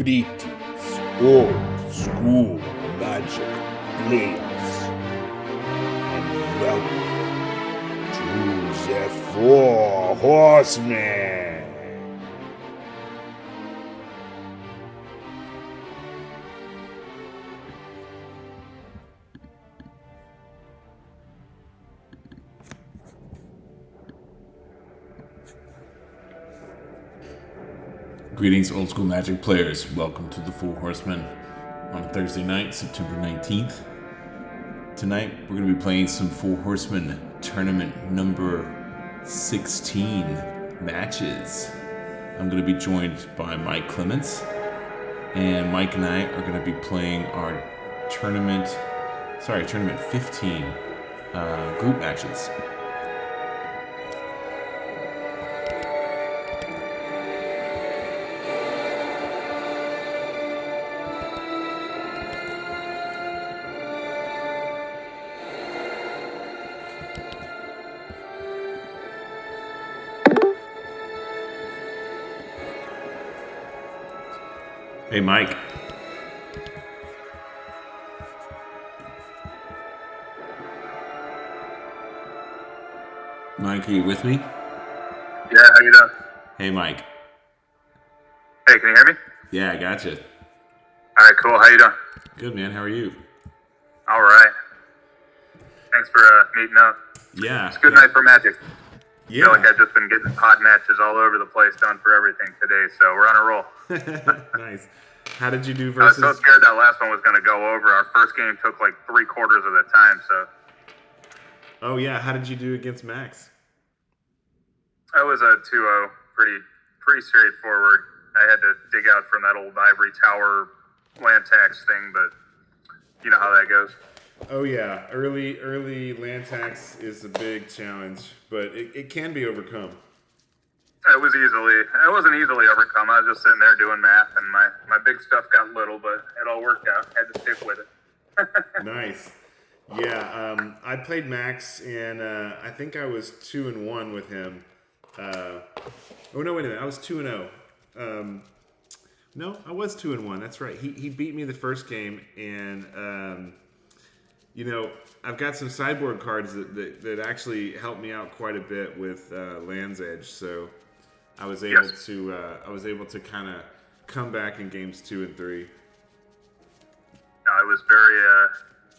Greetings, old school magic players, and welcome to the Four Horsemen. Greetings, old school magic players. Welcome to the Four Horsemen on Thursday night, September 19th. Tonight, we're going to be playing some Four Horsemen tournament number 16 matches. I'm going to be joined by Mike Clements, and Mike and I are going to be playing our tournament 15 group matches. Hey, Mike. Mike, are you with me? Yeah, how you doing? Hey, Mike. Hey, can you hear me? Yeah, I got you. All right, cool. How you doing? Good, man. How are you? All right. Thanks for meeting up. Yeah. It's a good night for Magic. Yeah. I feel like I've just been getting pod matches all over the place done for everything today, so we're on a roll. Nice. How did you do I was versus... so scared that last one was going to go over. Our first game took like 3/4 of the time, so... Oh, yeah. How did you do against Max? That was a 2-0. Pretty straightforward. I had to dig out from that old ivory tower land tax thing, but you know how that goes. Oh, yeah. Early land tax is a big challenge, but it can be overcome. It wasn't easily overcome. I was just sitting there doing math, and my big stuff got little, but it all worked out. Had to stick with it. Nice. Yeah, I played Max, and I think I was 2-1 with him. Oh no, wait a minute. I was 2-0. No, I was 2-1. That's right. He beat me the first game, and I've got some sideboard cards that actually helped me out quite a bit with Land's Edge. So I was able to kind of come back in games 2 and 3. No, I was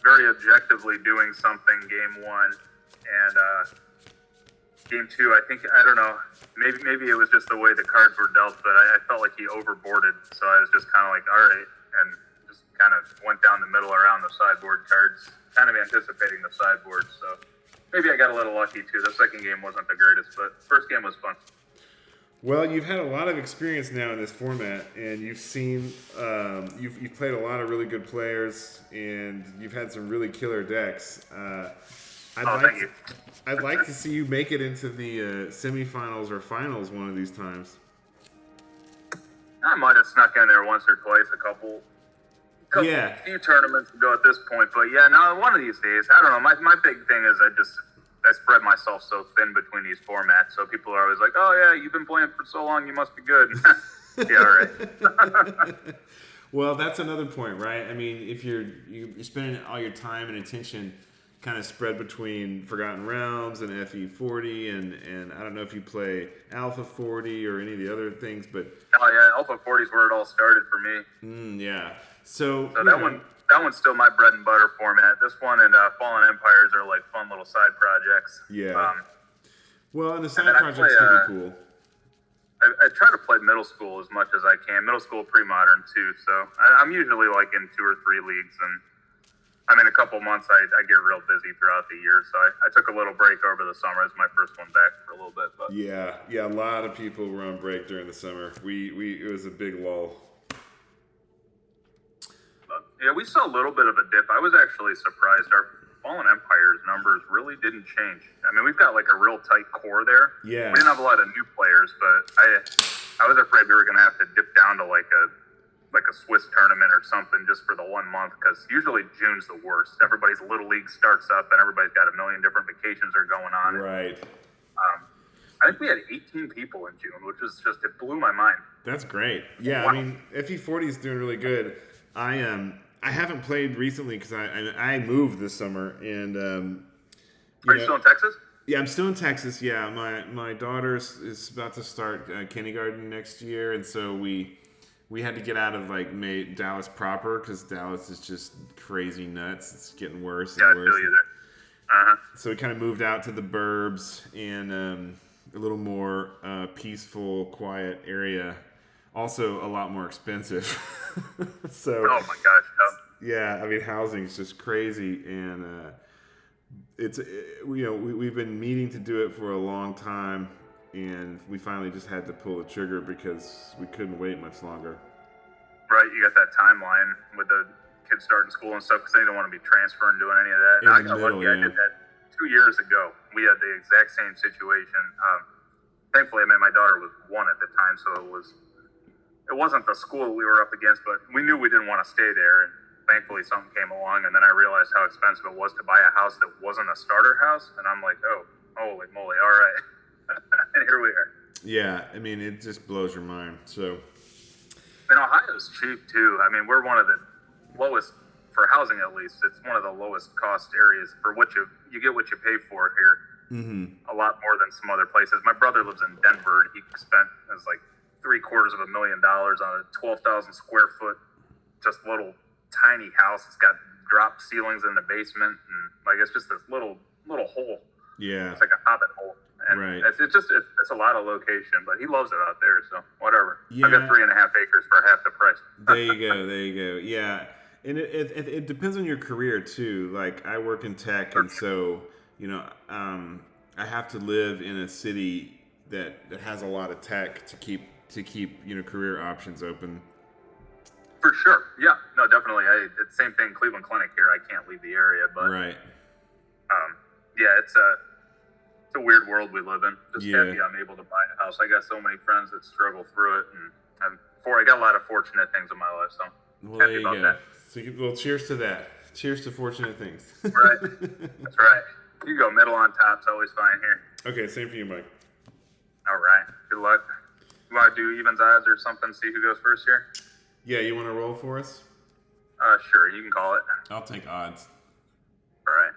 very objectively doing something game 1, and game 2. I don't know. Maybe it was just the way the cards were dealt, but I felt like he overboarded. So I was just kind of like, all right, and just kind of went down the middle around the sideboard cards, kind of anticipating the sideboard. So maybe I got a little lucky too. The second game wasn't the greatest, but first game was fun. Well, you've had a lot of experience now in this format, and you've seen you've played a lot of really good players, and you've had some really killer decks. Thank you. I'd like to see you make it into the semifinals or finals one of these times. I might have snuck in there once or twice, a few tournaments ago at this point. But yeah, no, one of these days, I don't know. My big thing is I spread myself so thin between these formats. So people are always like, oh yeah, you've been playing for so long, you must be good. Yeah, all right. Well, that's another point, right? I mean, if you're spending all your time and attention kind of spread between Forgotten Realms and FE40, and I don't know if you play Alpha 40 or any of the other things, but... Oh yeah, Alpha 40 is where it all started for me. Yeah. So that one's still my bread and butter format. This one and Fallen Empires are like fun little side projects. Yeah. Well, and the side projects can be cool. I try to play middle school as much as I can. Middle school pre-modern too. So I'm usually like in 2 or 3 leagues, and I mean a couple months I get real busy throughout the year. So I took a little break over the summer. It's my first one back for a little bit. But yeah, a lot of people were on break during the summer. It was a big lull. Yeah, we saw a little bit of a dip. I was actually surprised. Our Fallen Empires numbers really didn't change. I mean, we've got like a real tight core there. Yeah. We didn't have a lot of new players, but I was afraid we were going to have to dip down to like a Swiss tournament or something just for the 1 month, because usually June's the worst. Everybody's little league starts up and everybody's got a million different vacations are going on. Right. I think we had 18 people in June, which was just, it blew my mind. That's great. Yeah, Wow. I mean, FE40 is doing really good. I haven't played recently because I moved this summer, and Are you still in Texas? Yeah, I'm still in Texas. Yeah, my daughter is about to start kindergarten next year, and so we had to get out of Dallas proper because Dallas is just crazy nuts. It's getting worse and Yeah, I worse. feel you there. Uh-huh. So we kind of moved out to the burbs and a little more peaceful, quiet area. Also, a lot more expensive. So. Oh my gosh. No. Yeah, I mean, housing's just crazy, and we've been meaning to do it for a long time, and we finally just had to pull the trigger because we couldn't wait much longer. Right, you got that timeline with the kids starting school and stuff because they don't want to be transferring, doing any of that. In I the got middle, lucky. yeah. I did that 2 years ago. We had the exact same situation. Thankfully, I mean, my daughter was 1 at the time, so it wasn't the school we were up against, but we knew we didn't want to stay there. And thankfully, something came along, and then I realized how expensive it was to buy a house that wasn't a starter house, and I'm like, oh, holy moly, all right. And here we are. Yeah, I mean, it just blows your mind. So. And Ohio's cheap, too. I mean, we're one of the lowest, for housing at least, it's one of the lowest cost areas for what you get what you pay for here. Mm-hmm. A lot more than some other places. My brother lives in Denver, and he spent, it was like $750,000 on a 12,000 square foot, just little tiny house. It's got drop ceilings in the basement, and it's just this little hole. Yeah. It's like a hobbit hole. And right. It's a lot of location, but he loves it out there, so whatever. Yeah. I've got 3.5 acres for half the price. There you go. Yeah. And it depends on your career too. Like, I work in tech, and so, I have to live in a city that has a lot of tech to keep career options open. For sure. Yeah. No, definitely. It's the same thing. Cleveland Clinic here. I can't leave the area, but right. Yeah, it's a weird world we live in. Just happy I'm able to buy a house. I got so many friends that struggle through it, and I got a lot of fortunate things in my life, so happy about that. So cheers to that. Cheers to fortunate things. Right. That's right. You go middle on top's always fine here. Okay, same for you, Mike. All right. Good luck. You want to do evens, odds, or something? See who goes first here? Yeah, you want to roll for us? Sure. You can call it. I'll take odds. All right.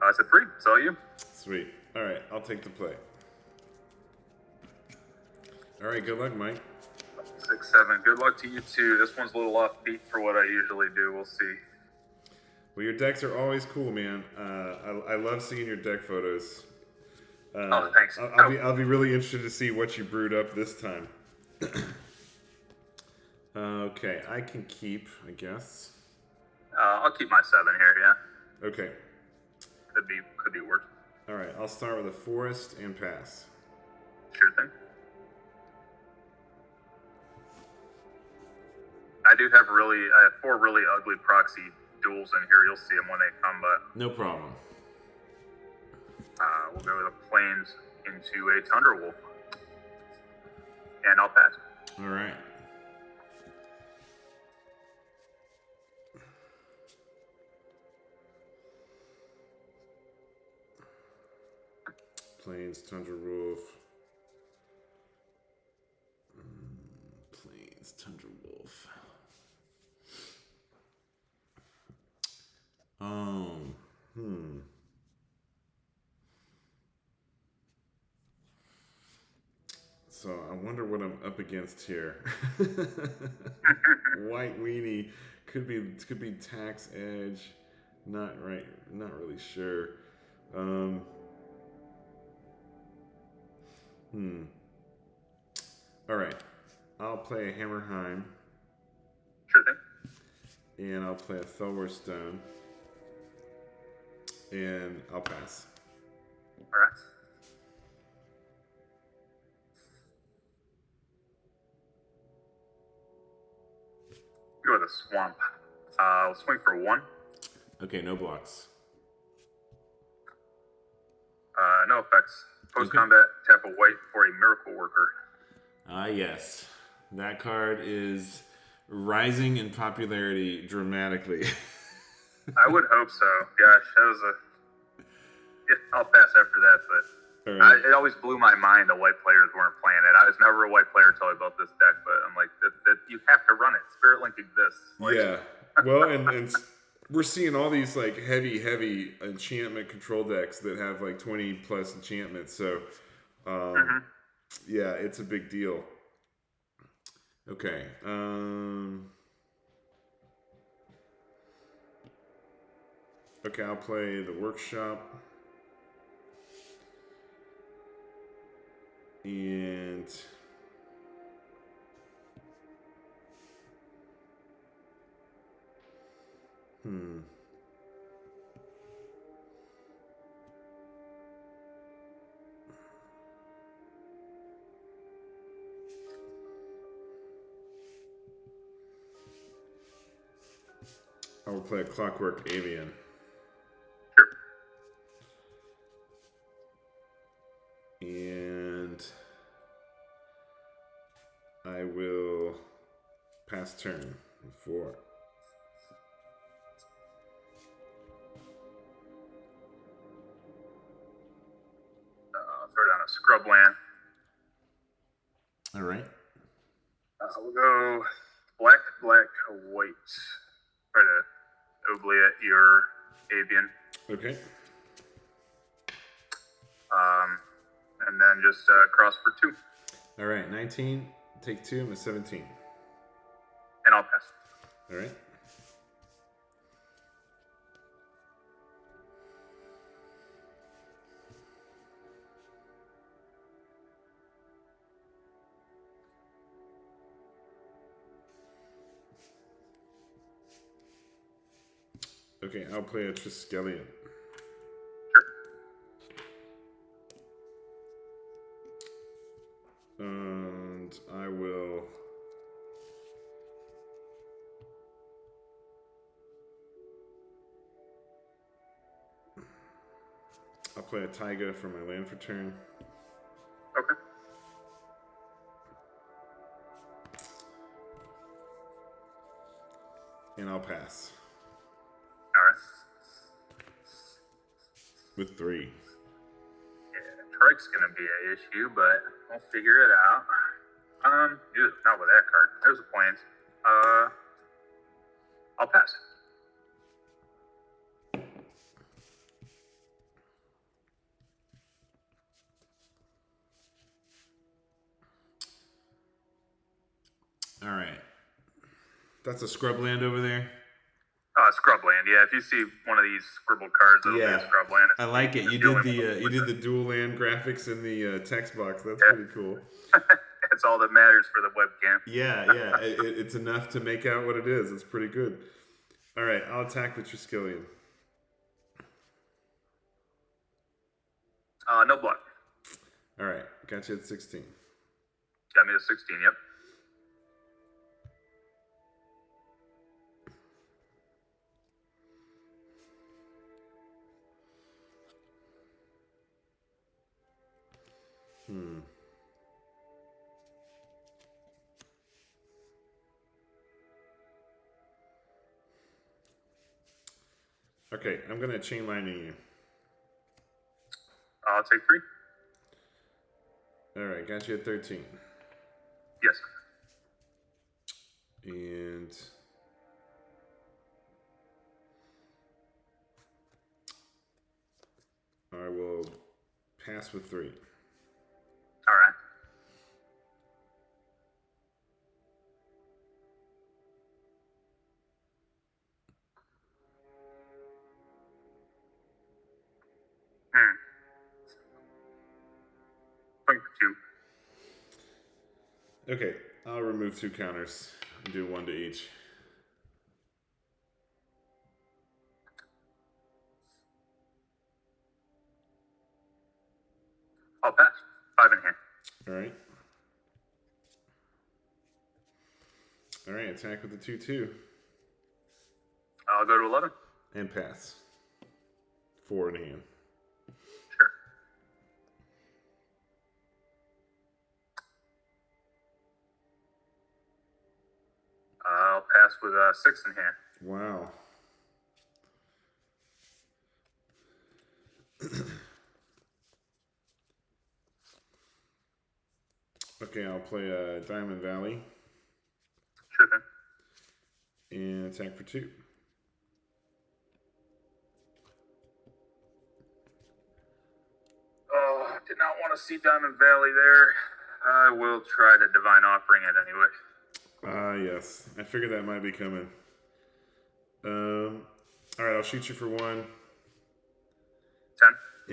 It's a 3. So you. Sweet. All right, I'll take the play. All right, good luck, Mike. 6, 7. Good luck to you too. This one's a little offbeat for what I usually do. We'll see. Well, your decks are always cool, man. I love seeing your deck photos. Oh, thanks. I'll be really interested to see what you brewed up this time. Okay, I can keep, I guess. I'll keep my 7 here. Yeah. Okay. Could be worse. All right, I'll start with a forest and pass. Sure thing. I have 4 really ugly proxy duels in here. You'll see them when they come, but no problem. We'll go with the plains into a Thunderwolf, and I'll pass. All right. Plains, Tundra Wolf. Plains, Tundra Wolf. So I wonder what I'm up against here. White weenie could be tax edge. Not really sure. All right. I'll play a Hammerheim. Sure thing. And I'll play a Thorstone. And I'll pass. All right. Go with a swamp. I'll swing for 1. Okay, no blocks. No effects. Post-combat, tap a white for a Miracle Worker. Yes. That card is rising in popularity dramatically. I would hope so. Gosh, that was I'll pass after that, but All right. It always blew my mind that white players weren't playing it. I was never a white player until I built this deck, but I'm like, that you have to run it. Spirit Link exists. Like, yeah. Well, and we're seeing all these like heavy enchantment control decks that have like 20 plus enchantments. So, yeah, it's a big deal. Okay. Okay, I'll play the workshop. And I will play a Clockwork Avian. Sure. And I will pass turn. 4. Throw down a scrub land. All right. We'll go black, white. Try to oubliette your avian. Okay. And then just cross for 2. All right. 19. Take 2. I'm at 17. And I'll pass. All right. Okay, I'll play a Triskelion. Sure. And I will I'll play a Taiga for my land for turn. Okay. And I'll pass. All right. With 3. Yeah, Trike's gonna be an issue, but we'll figure it out. Not with that card. There's a Plains. I'll pass. All right. That's a scrub land over there. Scrubland. Yeah, if you see one of these scribbled cards, it'll be a scrubland. I like it. You did the dual land graphics in the text box. That's pretty cool. That's all that matters for the webcam. Yeah. It's enough to make out what it is. It's pretty good. All right, I'll attack with Triskelion. No block. All right, got you at 16. Got me to 16. Yep. Okay, I'm gonna chain lightning you. I'll take 3. All right, got you at 13. Yes. And I will pass with 3. All right. Swing for 2. Okay, I'll remove 2 counters and do 1 to each. I'll pass. 5 in hand. All right. All right, attack with the 2/2 I'll go to 11. and pass. 4 in hand. Sure. I'll pass with 6 in hand. Wow. Okay, I'll play a Diamond Valley. Sure thing. And attack for 2. Oh, did not want to see Diamond Valley there. I will try to Divine Offering it anyway. Yes. I figured that might be coming. Alright, I'll shoot you for 1. 10.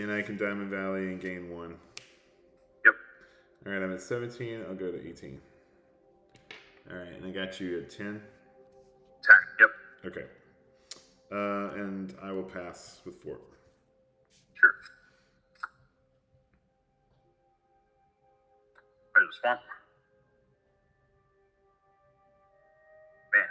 And I can Diamond Valley and gain 1. Yep. Alright, I'm at 17. I'll go to 18. Alright, and I got you at 10. 10, yep. Okay. And I will pass with 4. Sure. There's a swamp. Man.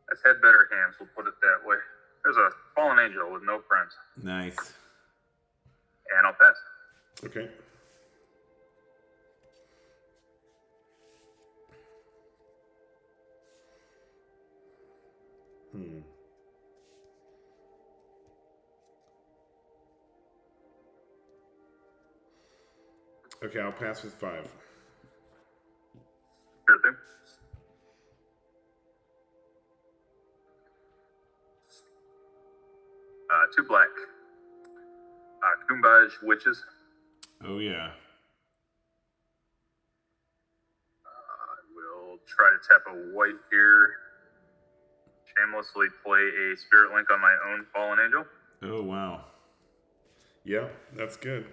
That's had better hands, we'll put it that way. There's a fallen angel with no friends. Nice. And I'll pass. Okay. Okay, I'll pass with 5. Sure thing. Two black. Kumbaj Witches. Oh, yeah. We'll try to tap a white here. Shamelessly play a Spirit Link on my own Fallen Angel. Oh, wow. Yeah, that's good.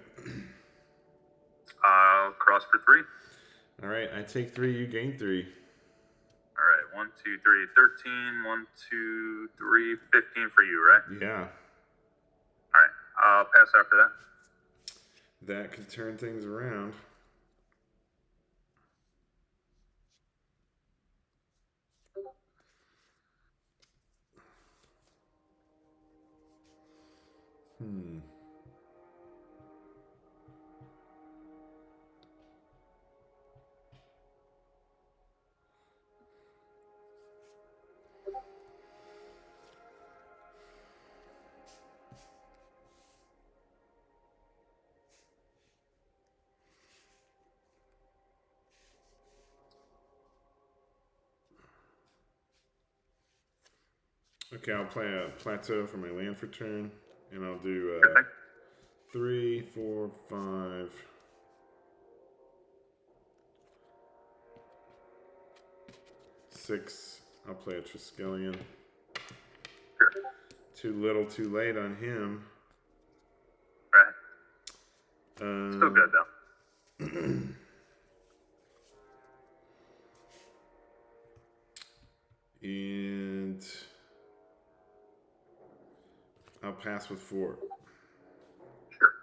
Cross for 3. All right, I take 3, you gain 3. All right, 1, 2, 3, 13. 1, 2, 3, 15 for you, right? Yeah. All right, I'll pass after that. That could turn things around. Okay, I'll play a plateau for my land for turn, and I'll do 3, 4, 5. 6. I'll play a Triskelion. Sure. Too little, too late on him. Right. Still good though. And I'll pass with 4. Sure.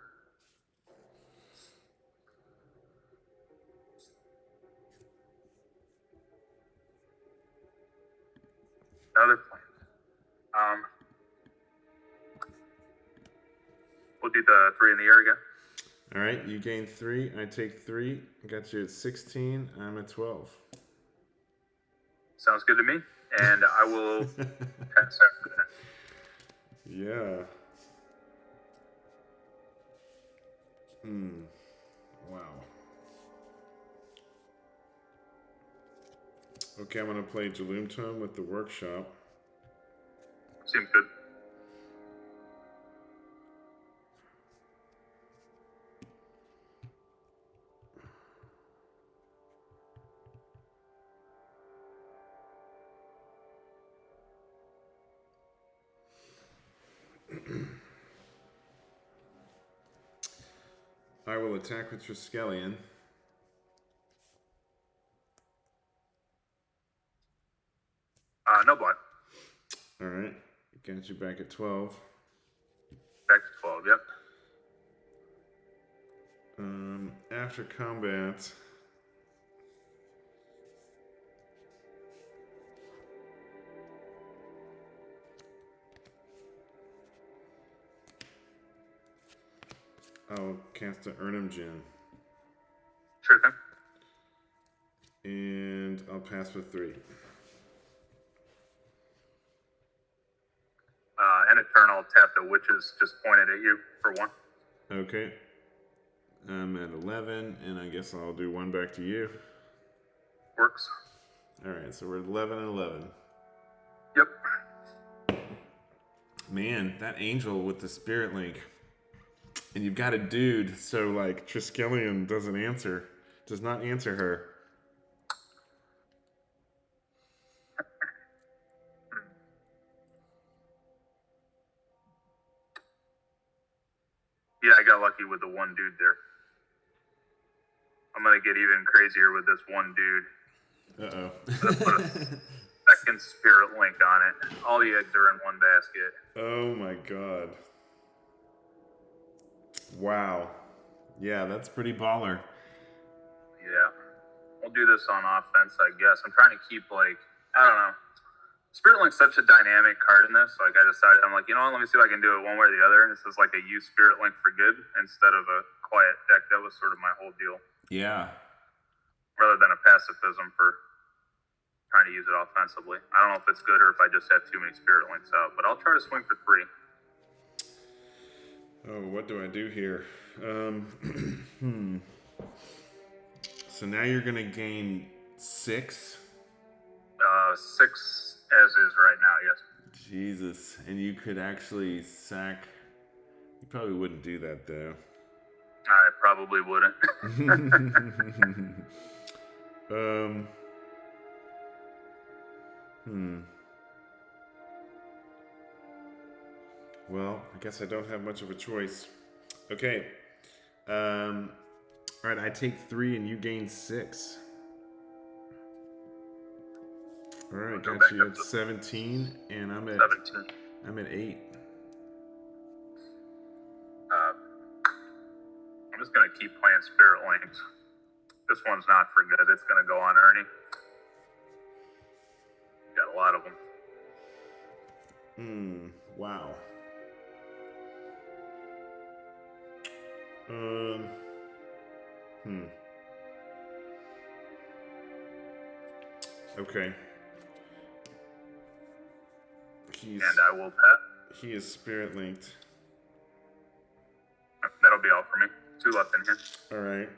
Another plan. We'll do the 3 in the air again. All right, you gain 3. I take 3. Got you at 16. I'm at 12. Sounds good to me. And I will pass after that. Yeah. Wow. Okay, I'm gonna play Jaloom Tome with the workshop. Seems good. I will attack with Triskelion. No blind. All right, got you back at 12. Back to 12, yep. After combat, I'll cast an Infernal Djinn. Sure thing. And I'll pass with 3. And in turn, I'll tap the witches just pointed at you for 1. Okay. I'm at 11, and I guess I'll do one back to you. Works. Alright, so we're at 11 and 11. Yep. Man, that angel with the spirit link. And you've got a dude, so like Triskelion does not answer her. Yeah, I got lucky with the one dude there. I'm gonna get even crazier with this one dude. Uh-oh. Put a second spirit link on it. All the eggs are in one basket. Oh my god. Wow. Yeah, that's pretty baller. Yeah. We'll do this on offense, I guess. I'm trying to keep, like, I don't know. Spirit Link's such a dynamic card in this. Like, I decided, I'm like, you know what, let me see if I can do it one way or the other. And this is like a use Spirit Link for good instead of a quiet deck. That was sort of my whole deal. Yeah. Rather than a pacifism for trying to use it offensively. I don't know if it's good or if I just have too many Spirit Links out, but I'll try to swing for 3. Oh, what do I do here? So now you're going to gain 6? 6 as is right now, yes. Jesus. And you could actually sack... You probably wouldn't do that, though. I probably wouldn't. Well, I guess I don't have much of a choice. Okay. Alright, I take 3 and you gain 6. Alright, got you at 17 and I'm at 17. I'm at 8. I'm just going to keep playing Spirit Links. This one's not for good. It's going to go on Ernie. Got a lot of them. Wow. Okay. And I will pet. He is spirit linked. That'll be all for me. 2 left in here. Alright.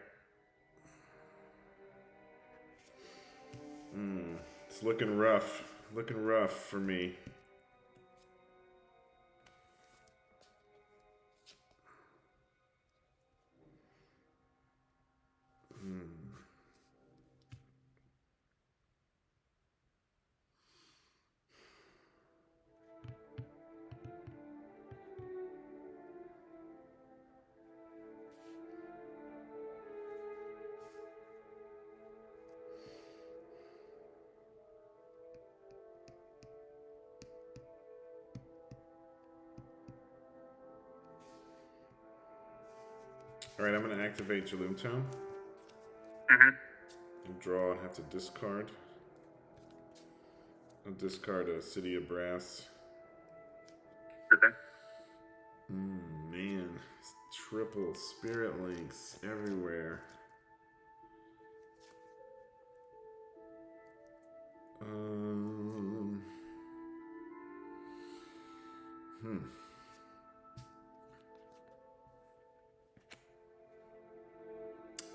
It's looking rough. Looking rough for me. Alright, I'm going to activate Jalumtone. And draw and have to discard. I'll discard a City of Brass. Good thing. Man. Triple spirit links everywhere.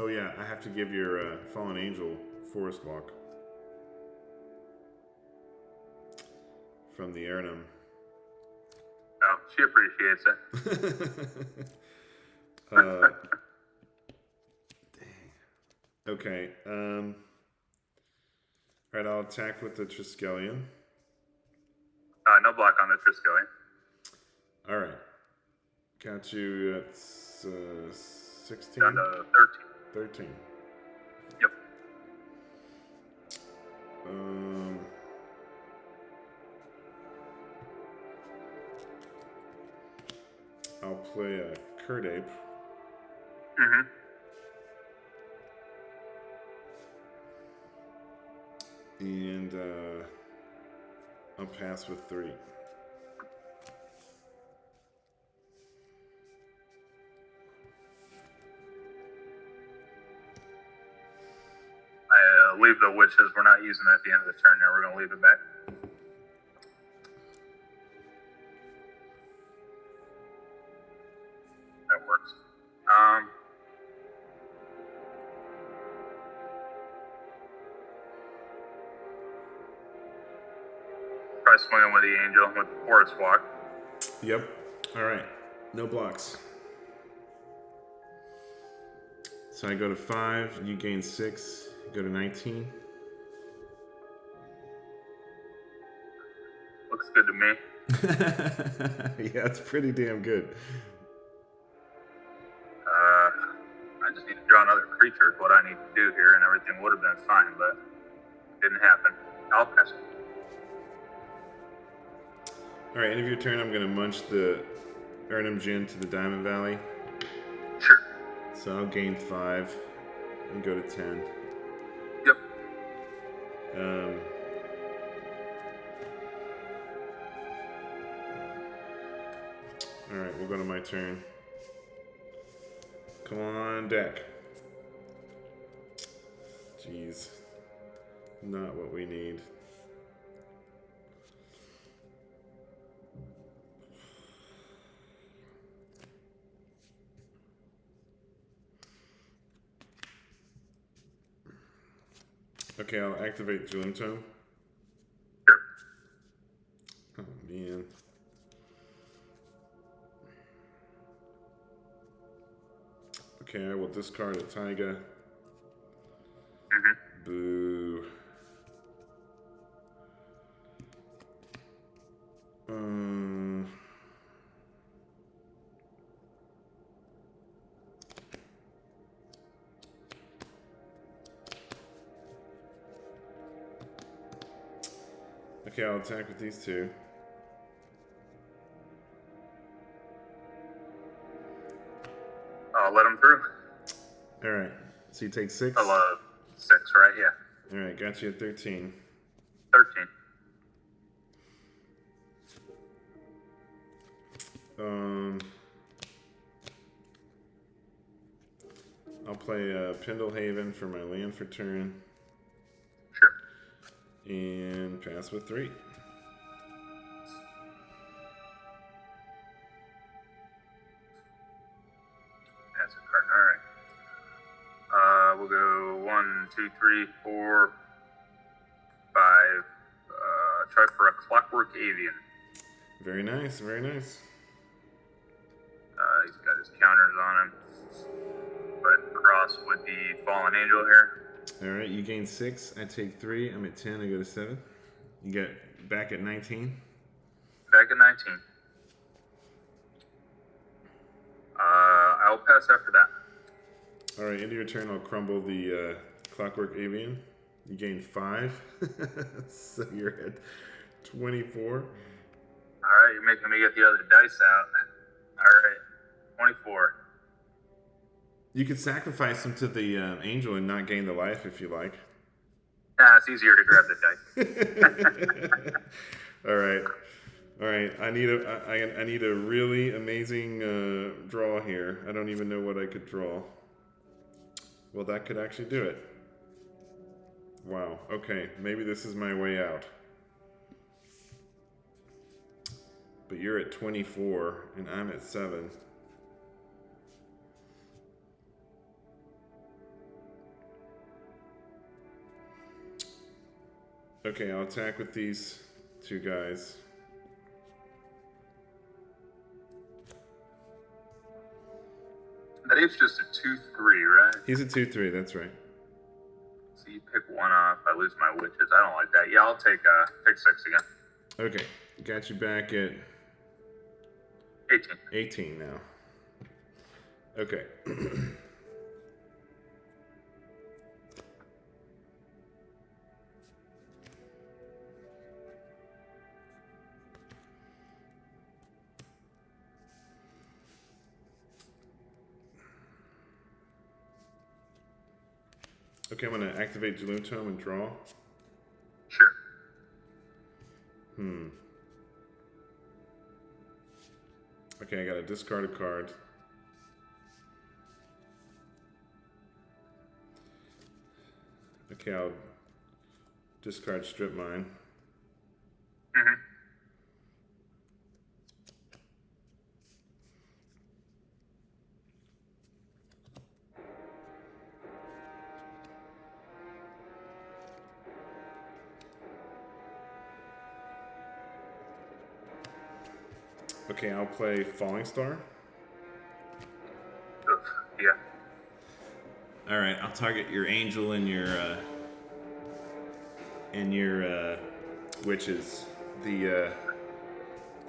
Oh yeah, I have to give your Fallen Angel Forest Walk from the Arnhem. Oh, she appreciates it. Dang. Okay. Alright, I'll attack with the Triskelion. No block on the Triskelion. Alright. Got you at 16? Down to 13. 13. Yep. I'll play a Curdape. And I'll pass with 3. Leave the witches. We're not using it at the end of the turn now. We're going to leave it back. That works. try swinging with the angel with the forest walk. Yep. All right. No blocks. So I go to 5, you gain 6, you go to 19. Looks good to me. Yeah, it's pretty damn good. I just need to draw another creature is what I need to do here, and everything would have been fine, but it didn't happen. I'll pass it. All right, end of your turn, I'm going to munch the Infernal Djinns to the Diamond Valley. Sure. So I'll gain 5 and go to 10. Yep. All right, we'll go to my turn. Come on, deck. Jeez. Not what we need. Okay, I'll activate Julim Tome. Sure. Oh, man. Okay, I will discard a Taiga. Boo. Okay, I'll attack with these two. I'll let him through. All right, so you take 6. I love 6, right? Yeah. All right, got you at 13. 13. I'll play Pendlehaven for my land for turn. Sure. And pass with 3. That's a card. All right. We'll go 1, 2, 3, 4, 5. Try for a Clockwork Avian. Very nice, very nice. He's got his counters on him. But cross with the Fallen Angel here. All right, you gain 6. I take 3. I'm at 10. I go to 7. You get back at 19. Back at 19. I'll pass after that. All right, into your turn, I'll crumble the Clockwork Avian. You gain 5. So you're at 24. All right, you're making me get the other dice out. All right, 24. You could sacrifice them to the angel and not gain the life if you like. Nah, it's easier to grab the dice. All right. All right, I need a really amazing draw here. I don't even know what I could draw. Well, that could actually do it. Wow, okay, maybe this is my way out. But you're at 24, and I'm at 7. Okay, I'll attack with these two guys. That ape's just a 2/3, right? He's a 2/3, that's right. So you pick one off, I lose my witches. I don't like that. Yeah, I'll take 6 again. Okay, got you back at 18. 18 now. Okay. Okay, I'm going to activate Julim Tome and draw. Sure. Okay, I got to discard a card. Okay, I'll discard Strip Mine. Okay, I'll play Falling Star. Yeah. All right, I'll target your angel and your witches. The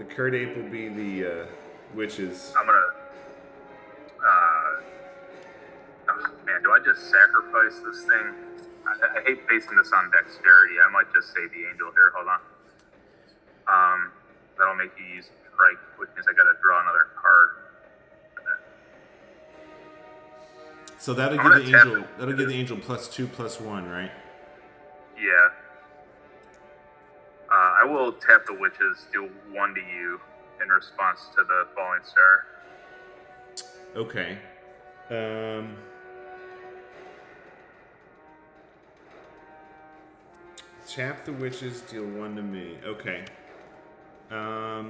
Curd Ape will be the witches. I'm gonna. Oh, man, do I just sacrifice this thing? I hate basing this on dexterity. I might just say the angel here. Hold on. That'll make you use strike, which means I gotta draw another card. So that'll give the angel. That'll give the angel +2/+1, right? Yeah. I will tap the witches, do 1 to you in response to the falling star. Okay. Tap the witches, deal 1 to me. Okay. All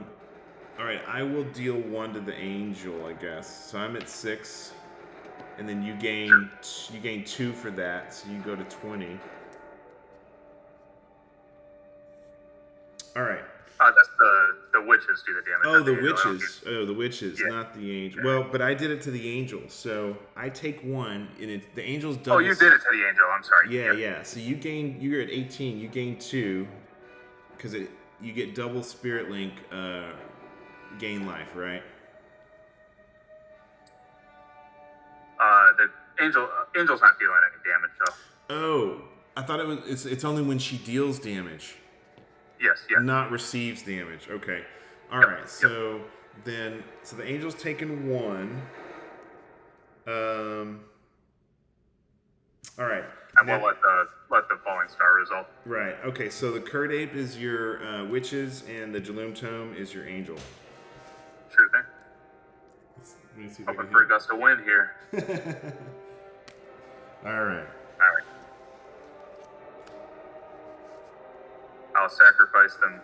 right. I will deal 1 to the angel, I guess. So I'm at 6, and then you gain 2 for that, so you go to 20. All right. That's the witches do the damage. Oh, the witches. Oh, the witches, Yeah. not the angel. Well, but I did it to the angel, so I take 1, and the angel's double. Oh, you did it to the angel. I'm sorry. Yeah. So you're at 18. You gain 2, because you get double Spirit Link gain life, right? The angel's not dealing any damage though. Oh, I thought it was. It's only when she deals damage. Yes. Yeah. Not receives damage. Okay. All right. So the angel's taken 1. All right. And we'll let the falling star result. Right. Okay. So the Curd Ape is your witches, and the Jaloom Tome is your angel. Sure thing. Let me see if I Hoping can for a gust of wind here. All right. All right. I'll sacrifice them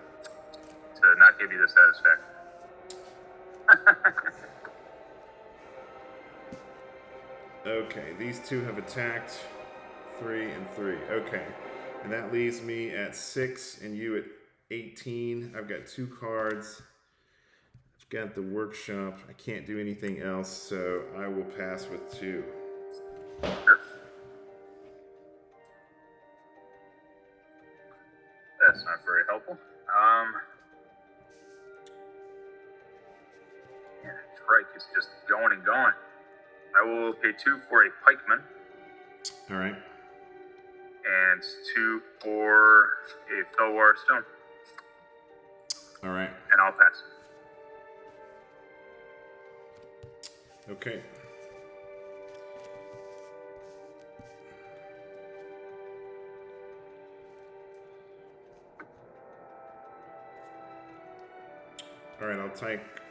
to not give you the satisfaction. Okay, these two have attacked 3 and 3. Okay, and that leaves me at 6 and you at 18. I've got 2 cards. I've got the workshop. I can't do anything else, so I will pass with 2. Sure. That's not very helpful. Yeah, Trike is just going and going. I will pay 2 for a pikeman. All right. And 2 for a Felwar stone. All right. And I'll pass. Okay. All right, I'll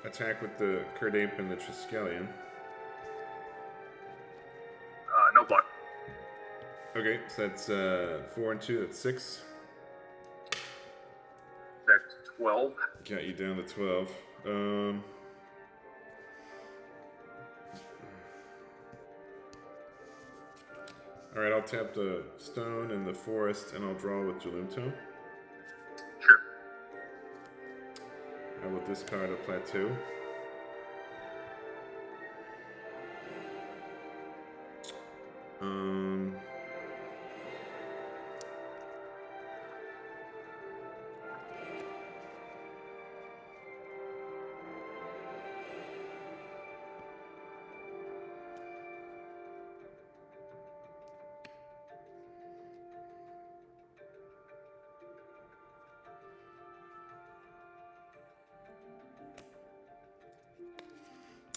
attack with the Curd Ape and the Triskelion. No block. Okay, so that's 4 and 2. That's 6. That's 12. Got you down to 12. All right, I'll tap the stone and the forest, and I'll draw with Jaloom Tome. Sure. I will discard a plateau.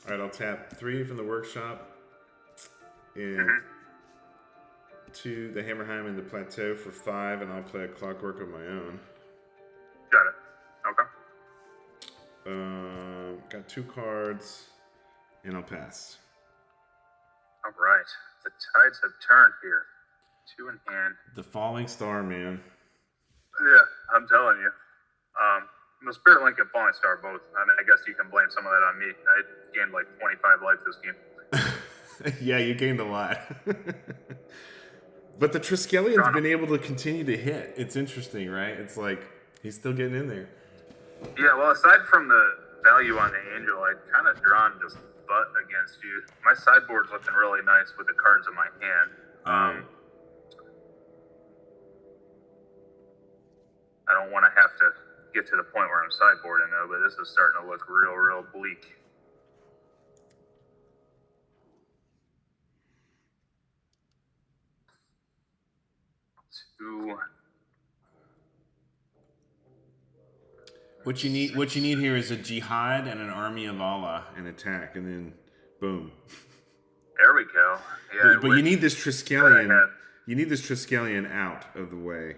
All right, I'll tap 3 from the workshop and 2 the Hammerheim and the plateau for 5, and I'll play a Clockwork of my own. Got it. Okay. Got 2 cards, and I'll pass. All right. The tides have turned here. 2 in hand. The Falling Star, man. Yeah, I'm telling you. The Spirit Link and Falling Star both. I mean, I guess you can blame some of that on me. I gained like 25 life this game. Yeah, you gained a lot. But the Triskellion's been able to continue to hit. It's interesting, right? It's like he's still getting in there. Yeah, well, aside from the value on the angel, I'd kind of drawn just butt against you. My sideboard's looking really nice with the cards in my hand. I don't want to have to get to the point where I'm sideboarding though, but this is starting to look real bleak. What you need here is a jihad and an army of Allah and attack, and then boom. There we go. Yeah, but you need this Triskelion. You need this Triskelion out of the way.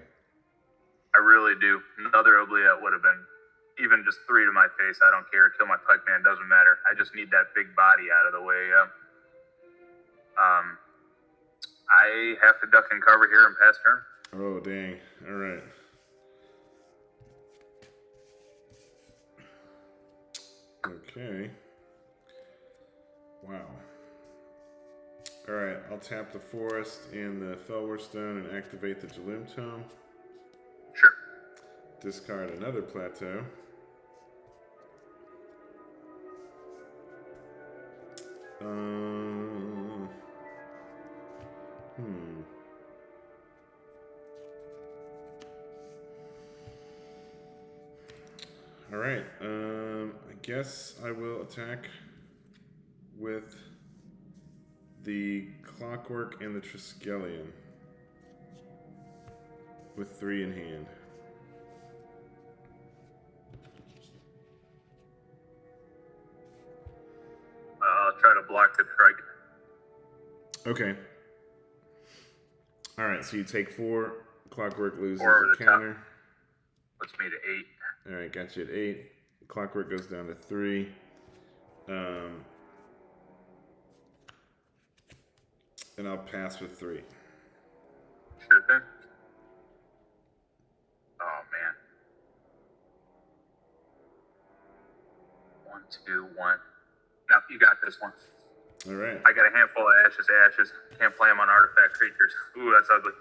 I really do. Another Oubliette would have been even just 3 to my face. I don't care. Kill my Pikeman, doesn't matter. I just need that big body out of the way. I have to duck and cover here and pass turn. Oh dang! All right. Okay. Wow. All right. I'll tap the forest and the Fellwar Stone and activate the Jaloom Tome. Sure. Discard another plateau. All right. I guess I will attack with the Clockwork and the Triskelion with 3 in hand. I'll try to block the strike. Okay. All right, so you take 4. Clockwork loses Or a counter. Puts me to 8. All right, got you at 8. Clockwork goes down to 3. And I'll pass with 3. Sure thing. Oh man. 1, 2, 1. No, you got this one. All right. I got a handful of ashes. Can't play them on artifact creatures. Ooh, that's ugly.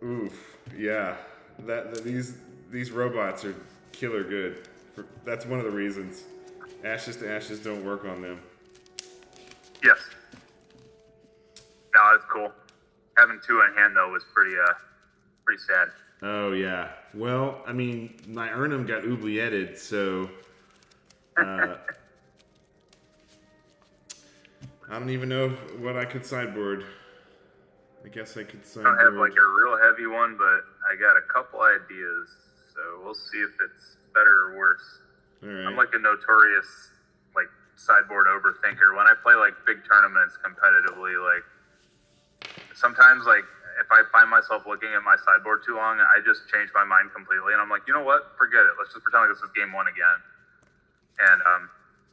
Oof. Yeah. These robots are killer good. That's one of the reasons. Ashes to ashes don't work on them. Yes. No, that's cool. Having 2 in hand though was pretty sad. Oh yeah. Well, I mean, my Urnum got oublietted, so I don't even know what I could sideboard. I guess I could sideboard. I don't have like a real heavy one, but I got a couple ideas, so we'll see if it's better or worse. All right. I'm like a notorious like sideboard overthinker. When I play like big tournaments competitively, like sometimes like if I find myself looking at my sideboard too long, I just change my mind completely, and I'm like, you know what? Forget it. Let's just pretend like this is game 1 again. And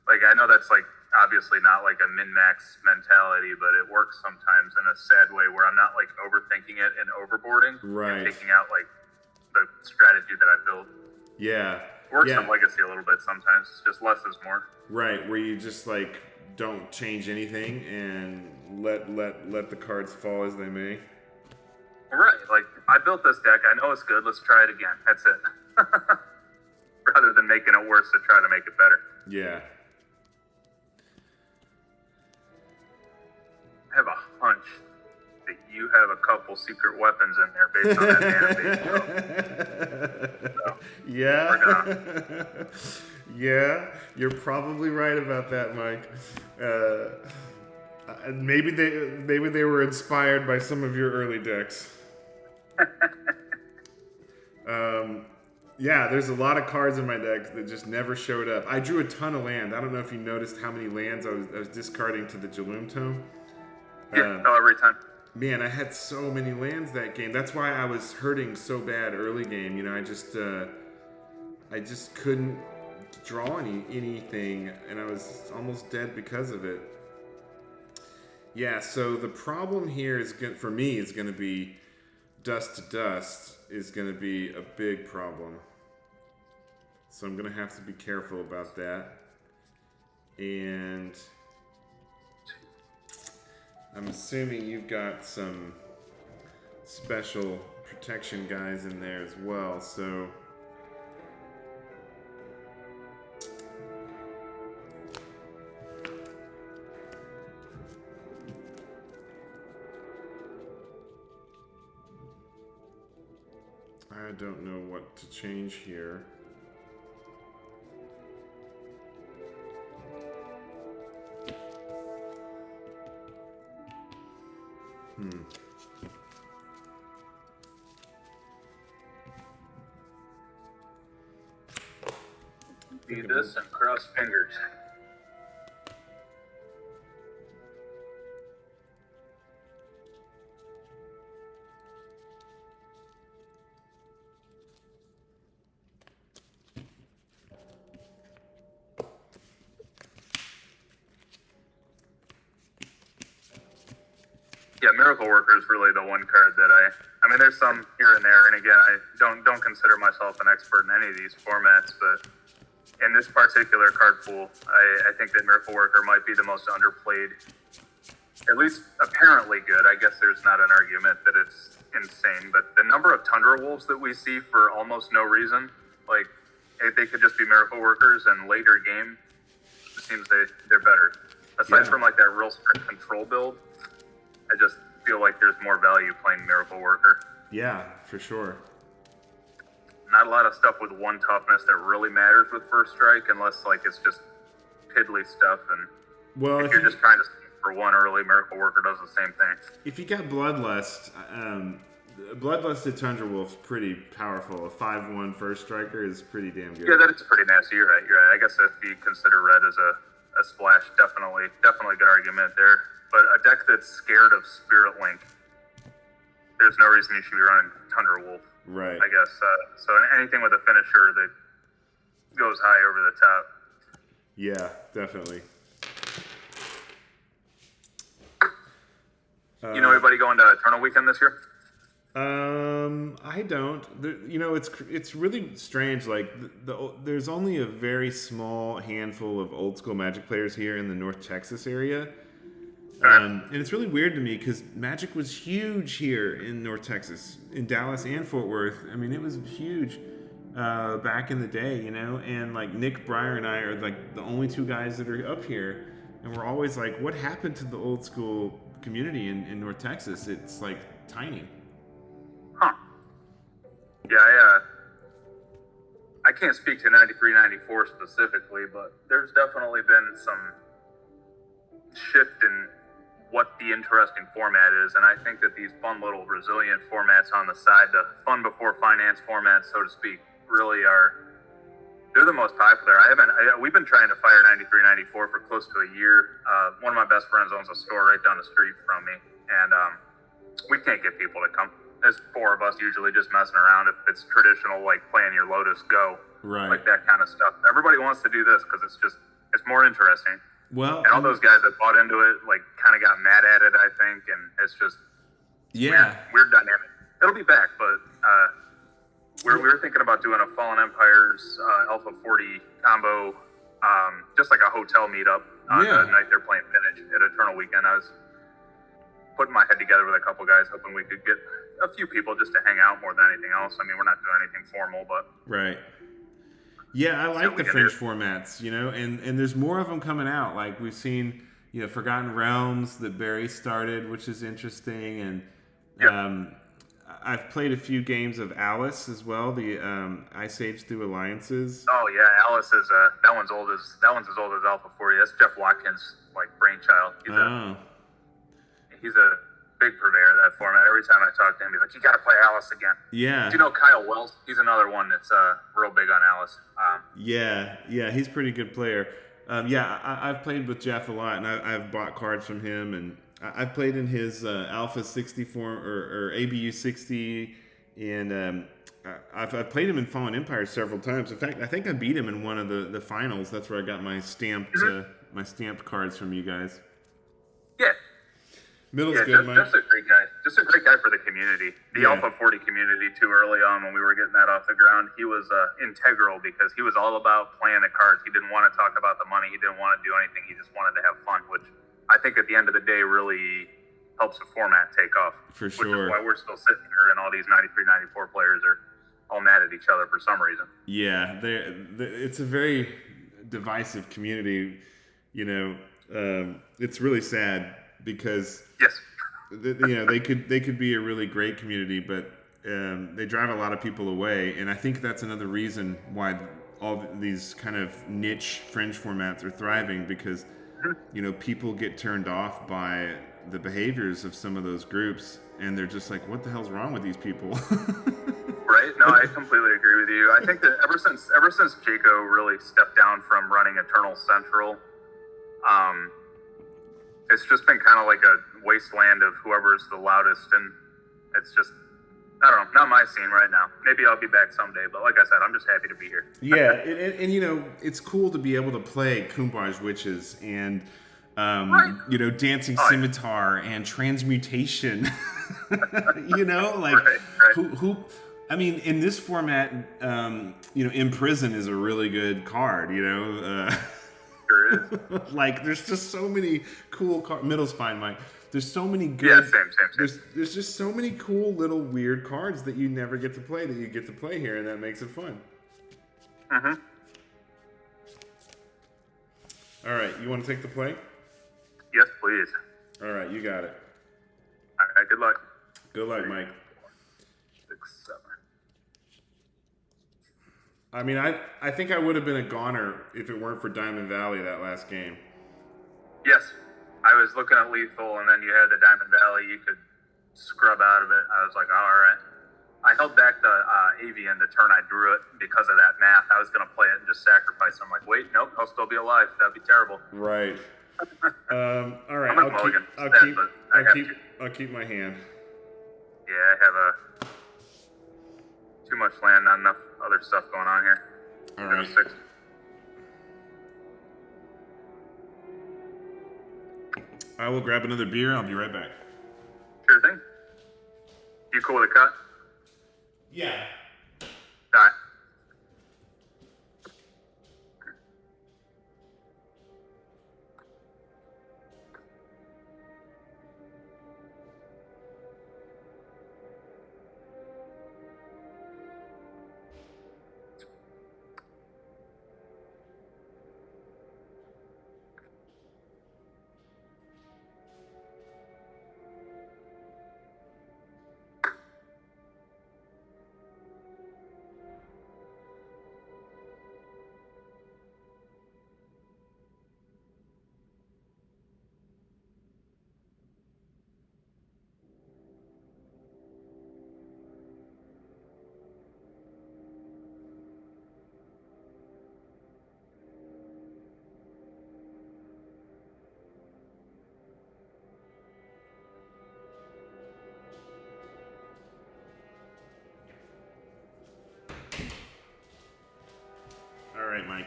like I know that's like obviously not like a min-max mentality, but it works sometimes in a sad way where I'm not like overthinking it and overboarding. Right. And taking out like the strategy that I built. Yeah. Works on Legacy a little bit sometimes. Just less is more. Right, where you just like don't change anything and let the cards fall as they may. Right. Like I built this deck. I know it's good. Let's try it again. That's it. Rather than making it worse to try to make it better. Yeah. I have a hunch that you have a couple secret weapons in there based on that mana base. So, yeah. Yeah, you're probably right about that, Mike. Maybe they were inspired by some of your early decks. Yeah, there's a lot of cards in my deck that just never showed up. I drew a ton of land. I don't know if you noticed how many lands I was discarding to the Jaloom Tome. Yeah, every time. Man, I had so many lands that game. That's why I was hurting so bad early game. You know, I just couldn't draw anything, and I was almost dead because of it. Yeah, so the problem here is for me is going to be dust to dust is going to be a big problem. So I'm going to have to be careful about that. And I'm assuming you've got some special protection guys in there as well, so I don't know what to change here. Do this and cross fingers. Yeah, Miracle Worker is really the one card that I mean, there's some here and there, and again, I don't consider myself an expert in any of these formats, but in this particular card pool, I think that Miracle Worker might be the most underplayed, at least apparently good. I guess there's not an argument that it's insane, but the number of Tundra Wolves that we see for almost no reason, like, they could just be Miracle Workers, and later game, it seems they're better. Aside from, like, that real strict control build, I just feel like there's more value playing Miracle Worker. Yeah, for sure. Not a lot of stuff with one toughness that really matters with First Strike, unless like it's just piddly stuff. And if you're just trying to stick for one early, Miracle Worker does the same thing. If you got Bloodlust, Bloodlusted Tundra Wolf's pretty powerful. A 5/1 First Striker is pretty damn good. Yeah, that's pretty nasty. You're right. I guess if you consider red as a splash, definitely good argument there. But a deck that's scared of Spirit Link, there's no reason you should be running Tundra Wolf. Right. I guess. So anything with a finisher that goes high over the top. Yeah, definitely. You know anybody going to Eternal Weekend this year? I don't. It's really strange. Like there's only a very small handful of old school Magic players here in the North Texas area. And it's really weird to me because Magic was huge here in North Texas, in Dallas and Fort Worth. I mean, it was huge back in the day, and like Nick Breyer and I are like the only two guys that are up here. And we're always like, what happened to the old school community in North Texas? It's like tiny. Huh. Yeah, I can't speak to 93, 94 specifically, but there's definitely been some shift in what the interesting format is, and I think that these fun little resilient formats on the side, the fun before finance formats, so to speak, really they're the most popular. We've been trying to fire 93, 94 for close to a year. One of my best friends owns a store right down the street from me, and we can't get people to come. There's four of us usually just messing around. If it's traditional, like playing your Lotus Go, right, like that kind of stuff. Everybody wants to do this because it's more interesting. Well, and all those guys that bought into it, like, kind of got mad at it, I think, and it's just weird dynamic. It'll be back, but we were thinking about doing a Fallen Empires Alpha 40 combo, just like a hotel meetup on the night they're playing Vintage at Eternal Weekend. I was putting my head together with a couple guys, hoping we could get a few people just to hang out more than anything else. I mean, we're not doing anything formal, but... Right. Yeah, I like the French formats, and there's more of them coming out. Like we've seen, Forgotten Realms that Barry started, which is interesting, and I've played a few games of Alice as well, the Ice Age Through Alliances. Oh yeah, Alice is that one's as old as Alpha 40. That's Jeff Watkins' brainchild. He's a big purveyor of that format. Every time I talk to him, he's like, "You got to play Alice again." Yeah. Do you know Kyle Wells? He's another one that's real big on Alice. Yeah, he's a pretty good player. I've played with Jeff a lot, and I've bought cards from him, and I've played in his Alpha 64 or ABU 60, and I've played him in Fallen Empire several times. In fact, I think I beat him in one of the finals. That's where I got my stamped cards from you guys. Yeah. Middle's good, Mike. Just a great guy. Just a great guy for the community. The Alpha 40 community, too, early on when we were getting that off the ground. He was integral because he was all about playing the cards. He didn't want to talk about the money. He didn't want to do anything. He just wanted to have fun, which I think at the end of the day really helps the format take off. For sure. Which is why we're still sitting here and all these 93, 94 players are all mad at each other for some reason. Yeah, it's a very divisive community. It's really sad because yes, they could be a really great community, but they drive a lot of people away, and I think that's another reason why all these kind of niche fringe formats are thriving, because people get turned off by the behaviors of some of those groups, and they're just like, what the hell's wrong with these people? Right? No, I completely agree with you. I think that ever since Jaco really stepped down from running Eternal Central, it's just been kind of like a wasteland of whoever's the loudest, and it's just, I don't know, not my scene right now. Maybe I'll be back someday, but like I said, I'm just happy to be here. Yeah, and it's cool to be able to play Kumbaj Witches and Dancing Scimitar and Transmutation. Right. who I mean, in this format, Imprison is a really good card, Sure is. Like, there's just so many cool cards. Middle's fine, Mike. There's so many good... Yeah, same. There's just so many cool little weird cards that you never get to play that you get to play here, and that makes it fun. Mm-hmm. All right, you want to take the play? Yes, please. All right, you got it. All right, good luck. Good luck, Mike. 6, 7. I mean, I think I would have been a goner if it weren't for Diamond Valley that last game. Yes. I was looking at Lethal, and then you had the Diamond Valley. You could scrub out of it. I was like, oh, all right. I held back the Avian the turn I drew it because of that math. I was going to play it and just sacrifice. I'm like, wait, nope, I'll still be alive. That'd be terrible. Right. All right. I'll keep my hand. Yeah, I have too much land, not enough other stuff going on here. All right. 6. I will grab another beer. I'll be right back. Sure thing. You cool with a cut? Yeah. All right. All right, Mike.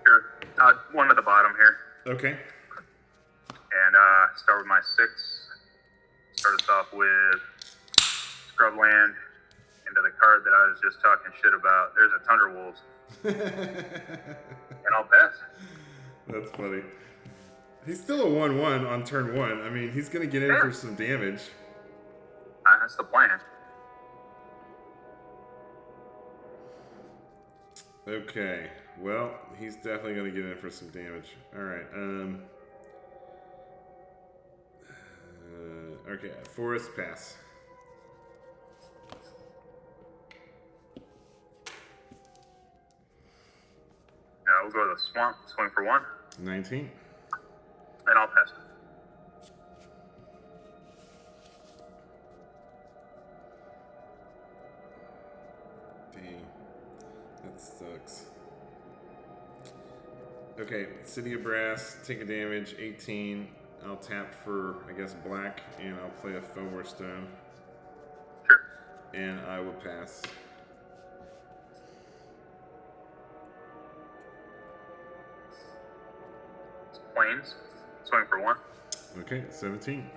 Sure. One at the bottom here. Okay. And start with my 6. Start us off with Scrubland into the card that I was just talking shit about. There's a Thunderwolves. And I'll pass. That's funny. He's still a 1/1 on turn 1. I mean, he's going to get in for some damage. That's the plan. Okay. Well, he's definitely going to get in for some damage. All right. Okay. Forest pass. We'll go to the swamp. Swing for 1. 19. And I'll pass. Dang. That sucks. Okay, City of Brass, take a damage, 18. I'll tap for, I guess, black, and I'll play a Fomor Stone. Sure. And I will pass. Plains. Swing for 1. Okay, 17.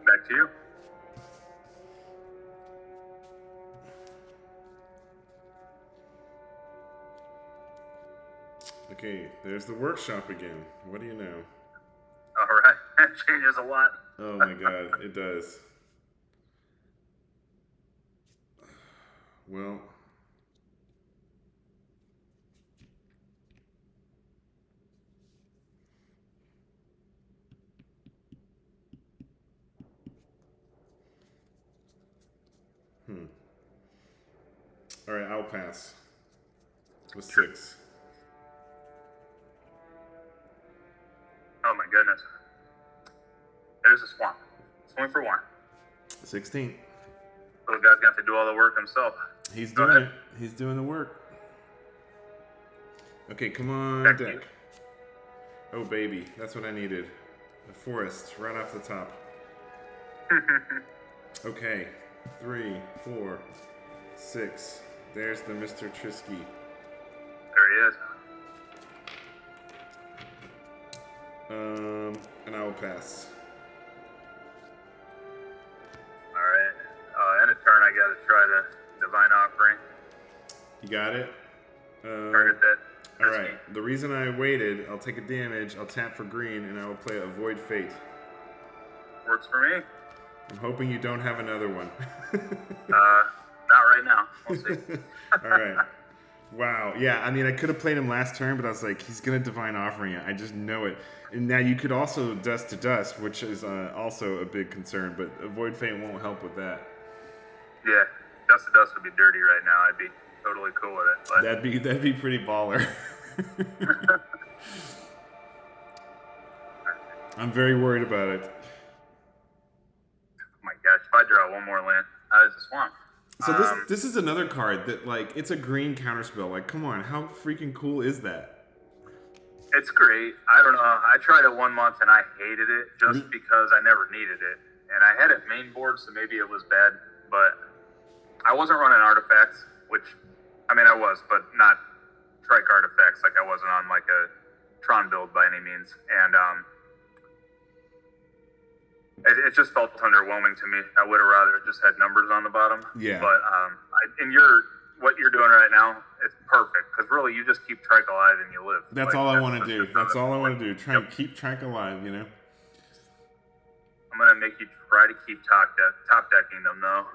Back to you. Okay, there's the workshop again. What do you know? All right. That changes a lot. Oh my god, it does. Well, All right, I'll pass. With 6. Oh my goodness. There's a swamp. Swing for 1. 16. Little guy's got to do all the work himself. He's Go doing ahead. it. He's doing the work. Okay, come on, Thank deck. you. Oh, baby. That's what I needed. A forest right off the top. Okay. 3, 4, 6. There's the Mr. Trisky. There he is. And I will pass. Alright. End of turn, I gotta try the Divine Offering. You got it? Target that. Alright. The reason I waited, I'll take a damage, I'll tap for green, and I will play Avoid Fate. Works for me. I'm hoping you don't have another one. Not right now. We'll see. Alright. Wow. Yeah, I mean, I could have played him last turn, but I was like, he's going to Divine Offering it. I just know it. And now you could also Dust to Dust, which is also a big concern, but Avoid Fate won't help with that. Yeah, Dust to Dust would be dirty right now. I'd be totally cool with it. But That'd be pretty baller. I'm very worried about it. oh my gosh, if I draw one more land, that is a swamp. So this is another card that, like, it's a green counterspell. Like, come on, how freaking cool is that? It's great. I don't know. I tried it 1 month and I hated it just because I never needed it. And I had it main board, so maybe it was bad. But I wasn't running artifacts, which, I mean, I was, but not trike artifacts. Like, I wasn't on, like, a Tron build by any means. And it just felt underwhelming to me. I would have rather just had numbers on the bottom. Yeah. But what you're doing right now, it's perfect. Because really, you just keep trike alive and you live. That's all I want to do. That's all I want to do. Try and keep track alive, you know? I'm going to make you try to keep top decking them, though.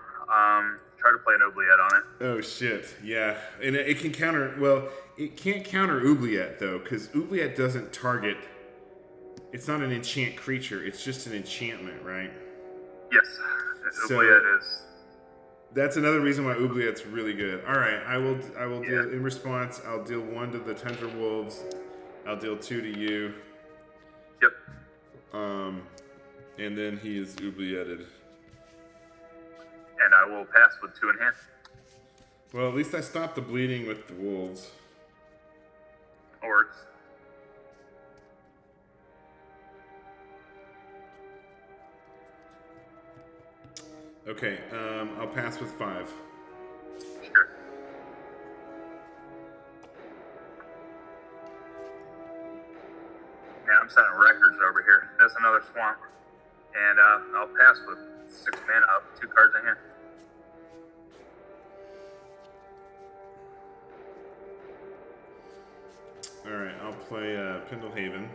Try to play an oubliette on it. Oh, shit. Yeah. And it can counter... Well, it can't counter oubliette, though, because oubliette doesn't target... It's not an enchant creature. It's just an enchantment, right? Yes. So, oubliette is... That's another reason why oubliette's really good. All right, I will Yeah. deal in response. I'll deal 1 to the Tundra Wolves. I'll deal 2 to you. Yep. And then he is oublietted. And I will pass with 2 in hand. Well, at least I stopped the bleeding with the wolves. Works. Okay, I'll pass with 5. Sure. Yeah, I'm setting records over here. That's another swamp. And I'll pass with 6 mana up, 2 cards in hand. Alright, I'll play Pendlehaven.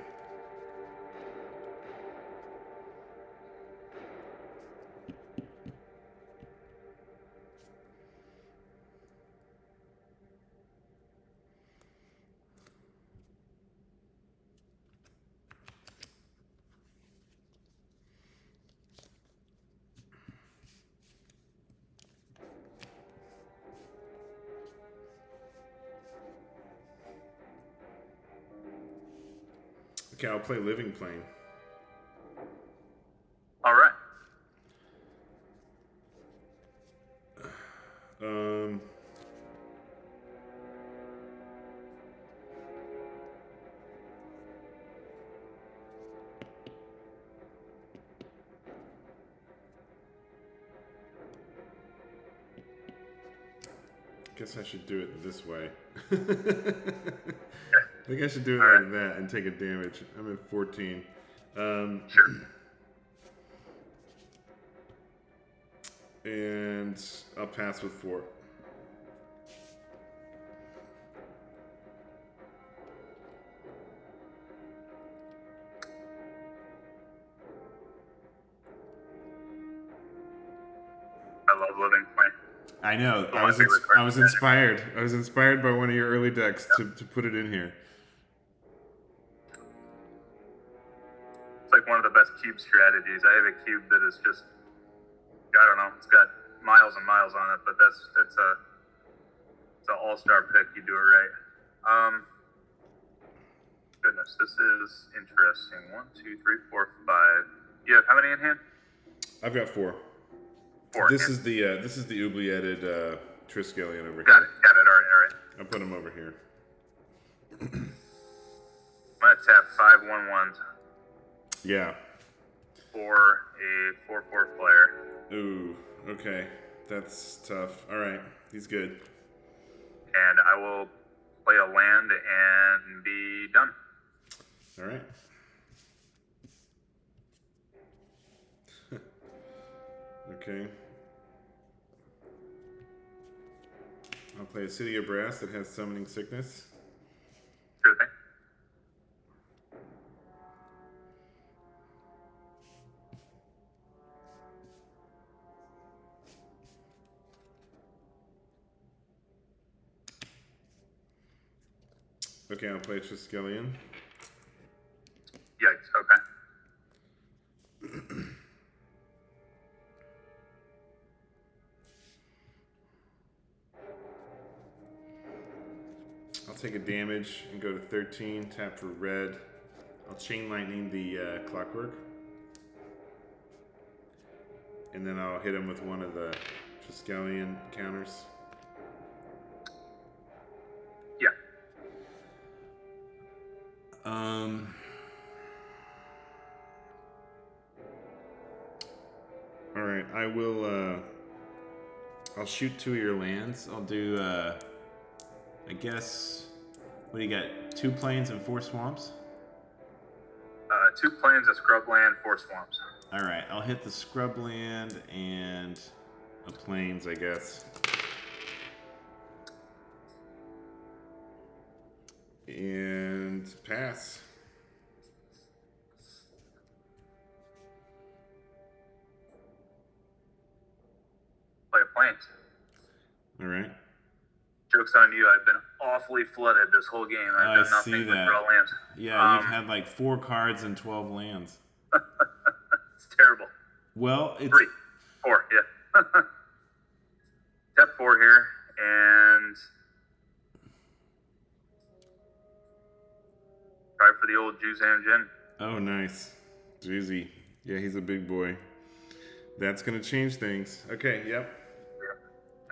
Okay, I'll play Living Plane. All right. Guess I should do it this way. I think I should do it like that and take a damage. I'm at 14. Sure. And I'll pass with 4. I love Living Plane. I know. One of my favorite cards. I was inspired. I was inspired by one of your early decks to put it in here. It's like one of the best cube strategies. I have a cube that is just, I don't know, it's got miles and miles on it, but it's an all-star pick. You do it right. Goodness, this is interesting. 1, 2, 3, 4, 5. You have how many in hand? I've got 4. 4. This is the oublieted Triskelion over Got here. it. All right. I'll put him over here. I'm gonna tap 5 1/1s. Yeah. For a 4/4 player. Ooh, okay. That's tough. All right, he's good. And I will play a land and be done. All right. Okay. I'll play a City of Brass that has Summoning Sickness. Sure thing. Okay, I'll play Triskelion. Yikes, okay. I'll take a damage and go to 13, tap for red. I'll Chain Lightning the Clockwork. And then I'll hit him with one of the Triskelion counters. Yeah. All right, I will. I'll shoot 2 of your lands. I'll do. I guess. What do you got? 2 plains and 4 swamps. 2 plains, a scrub land, 4 swamps. All right, I'll hit the scrub land and a plains, I guess. And pass. Play a plains. All right. Joke's on you. I've been awfully flooded this whole game. I've done nothing see but that. draw lands. Yeah, you've had like 4 cards and 12 lands. It's terrible. Well, it's 3, 4, yeah. Step 4 here, and try for the old Djinn. oh nice, Juicy. Yeah, he's a big boy. That's gonna change things. Okay, yep.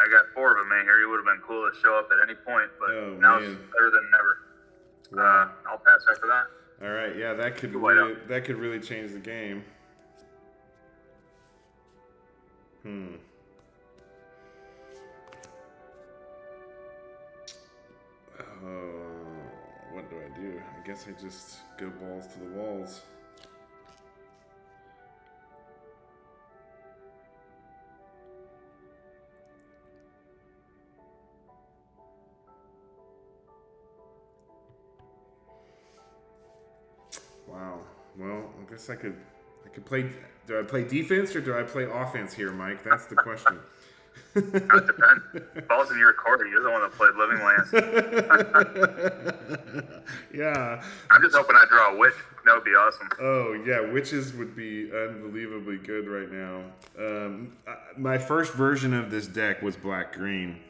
I got 4 of them in here. You would have been cool to show up at any point, but now it's better than never. Wow. I'll pass after that. All right, yeah, that could really change the game. What do I do? I guess I just go balls to the walls. Wow. Well, I guess I could play. Do I play defense or do I play offense here, Mike? That's the question. It depends. Ball's in your court. You're the one that played Living Lands. Yeah. I'm just hoping I draw a witch. That would be awesome. Oh, yeah. Witches would be unbelievably good right now. My first version of this deck was black-green.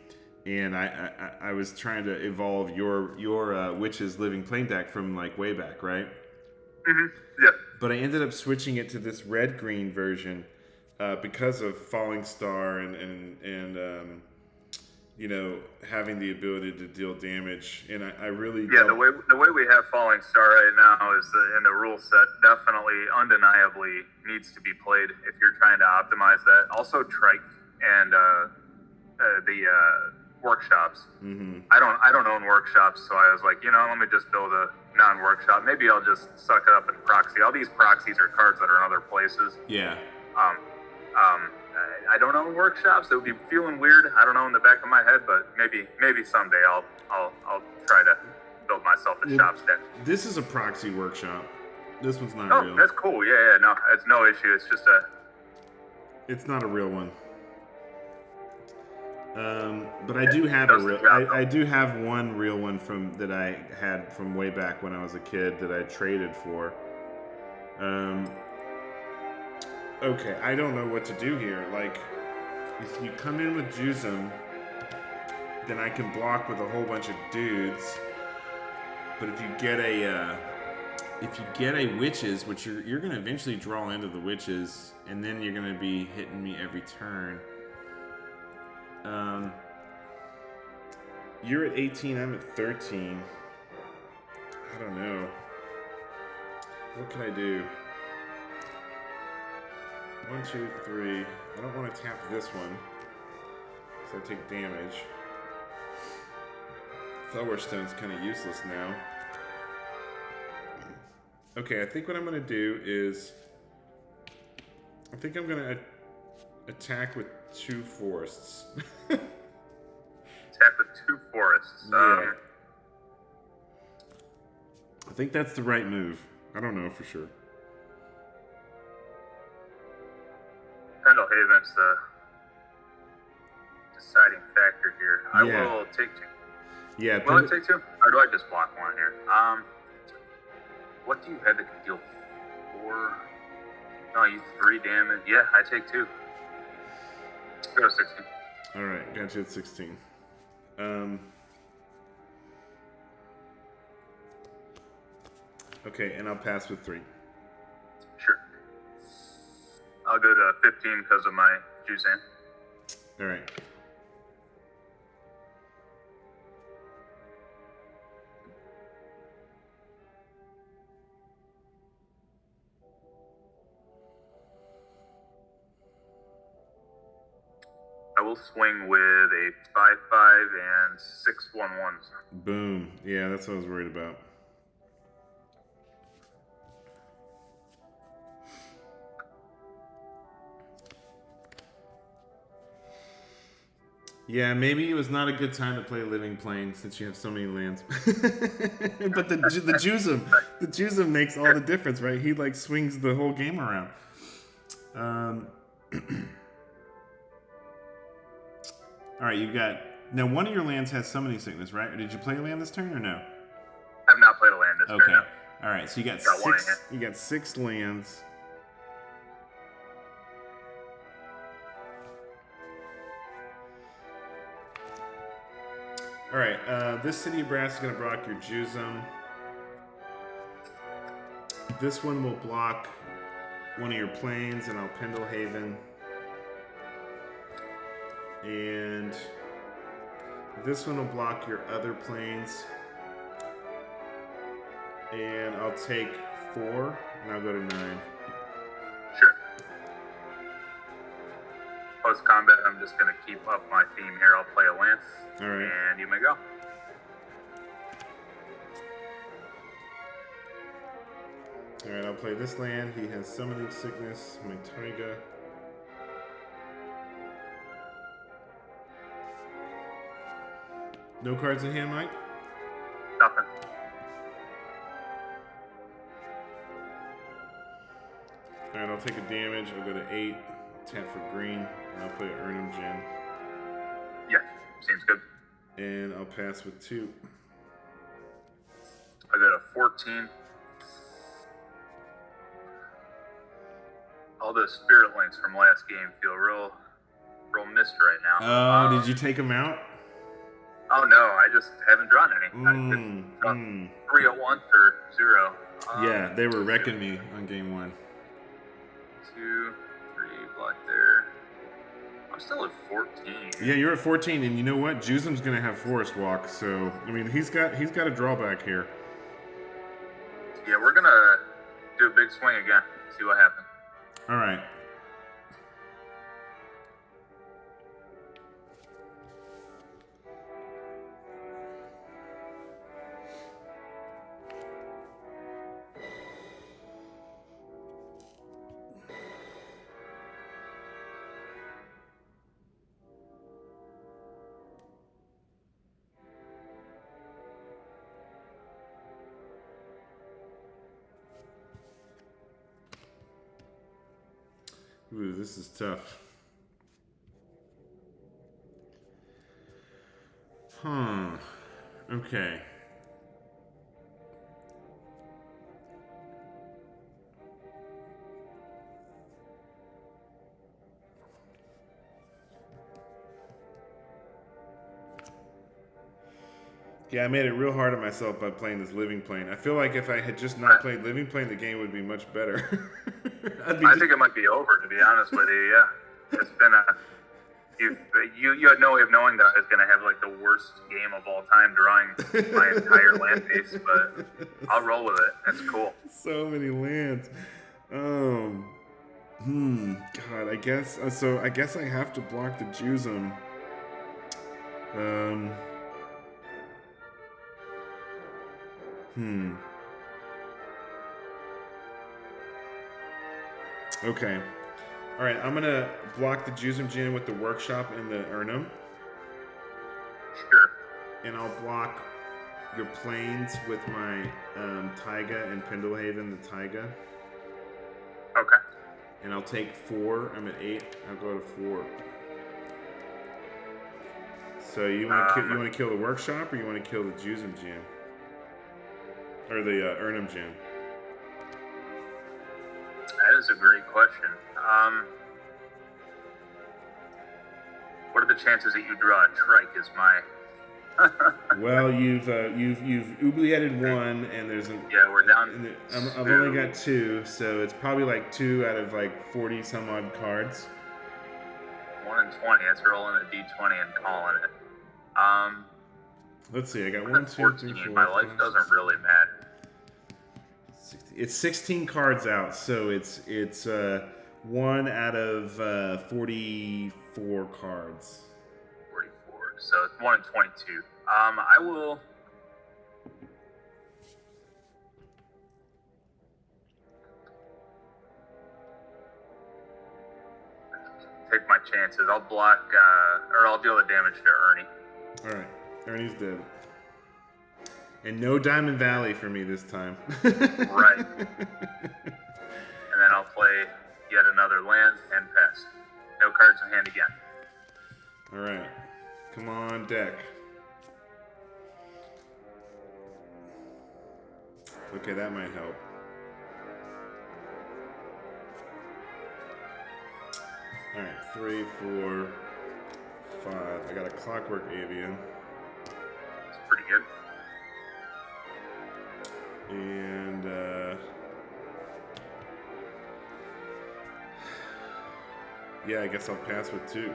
And I was trying to evolve your Witches Living Plain deck from like way back, right? Mm-hmm. Yeah. But I ended up switching it to this red-green version because of Falling Star and you know, having the ability to deal damage. And I really the way we have Falling Star right now is in the rule set definitely undeniably needs to be played if you're trying to optimize that. Also Trike and the workshops. Mm-hmm. I don't own workshops, so I was like, you know, let me just build a non-workshop. Maybe I'll just suck it up and proxy. All these proxies are cards that are in other places. Yeah. I don't own workshops. It would be feeling weird. I don't know in the back of my head, but maybe someday I'll try to build myself a shops deck. This is a proxy workshop. This one's not real. Oh, that's cool. Yeah. No, it's no issue. It's just It's not a real one. But I do have I do have one real one that I had from way back when I was a kid that I traded for. Okay, I don't know what to do here. Like, if you come in with Jusum, then I can block with a whole bunch of dudes. But if you get a witches, which you're gonna eventually draw into the witches, and then you're gonna be hitting me every turn. You're at 18, I'm at 13. I don't know. What can I do? 1, 2, 3. I don't want to tap this one, so I take damage. Flower Stone's kind of useless now. Okay, I think what I'm going to do is... I think I'm going to attack with 2 forests. Attack with 2 forests. Yeah. I think that's the right move. I don't know for sure. Pendle Haven's the deciding factor here. I will take 2. Yeah. Will I take 2? Or do I just block 1 here? What do you have that can deal 4? No, you 3 damage. Yeah, I take 2. Go to 16. Alright, got you at 16. Okay, and I'll pass with 3. Sure. I'll go to 15 because of my Juzan. Alright. I will swing with a 5/5 and 6 1/1s. Boom. Yeah, that's what I was worried about. Yeah, maybe it was not a good time to play Living Plane since you have so many lands. But the Jusum makes all the difference, right? He like swings the whole game around. All right, you got now. One of your lands has Summoning Sickness, right? Or did you play a land this turn or no? I've not played a land this turn. Okay. No. All right, so you got Got 1 six. You got 6 lands. All right, this City of Brass is going to block your Jusum. This one will block one of your planes, and I'll Pendle Haven. And this one will block your other planes. And I'll take 4, and I'll go to 9. Sure. Post combat, I'm just going to keep up my theme here. I'll play a lance. All right. And you may go. All right, I'll play this land. He has Summoning Sickness, my Taiga. No cards in hand, Mike? Nothing. All right, I'll take a damage. I'll go to 8, tap for green, and I'll play Infernal Djinn. Yeah, seems good. And I'll pass with 2. I go to 14. All those spirit links from last game feel real missed right now. Oh, did you take them out? Oh no, I just haven't drawn any. I just drawn 3 at once or 0. Yeah, they were wrecking me on game 1. 2, 3, block there. I'm still at 14. Yeah, you're at 14, and you know what? Jusum's gonna have Forest Walk, so I mean he's got a drawback here. Yeah, we're gonna do a big swing again. See what happens. All right. Ooh, this is tough. Huh. Okay. Yeah, I made it real hard on myself by playing this living plane. I feel like if I had just not played living plane, the game would be much better. I think it might be over, to be honest with you. Yeah, it's been you had no way of knowing that I was going to have like the worst game of all time drawing my entire land base, but I'll roll with it. It's cool. So many lands. God, I guess so. I guess I have to block the Jusum. Okay. All right, I'm gonna block the Jusum Djinn with the Workshop and the Urnum. Sure. And I'll block your planes with my Taiga and Pendlehaven, the Taiga. Okay. And I'll take 4. I'm at 8. I'll go to 4. So you want to kill the Workshop, or you want to kill the Jusum Djinn, or the Urnum Djinn? That is a great question. What are the chances that you draw a trike? Is my Well, you've oublieted 1, and there's a we're down. I've only got 2, so it's probably like 2 out of like 40 some odd cards. 1 in 20. That's rolling a d20 and calling it. Let's see. I got 1, 2, 3, 4. My life doesn't really matter. It's 16 cards out, so it's 1 out of 44 cards. 44. So it's 1 in 22. I will. Take my chances. I'll block, or I'll deal the damage to Ernie. All right, Ernie's dead. And no Diamond Valley for me this time. Right. And then I'll play yet another land and pass. No cards in hand again. All right. Come on, deck. Okay, that might help. All right, 3, 4, 5. I got a Clockwork Avian. It's pretty good. And yeah, I guess I'll pass with 2.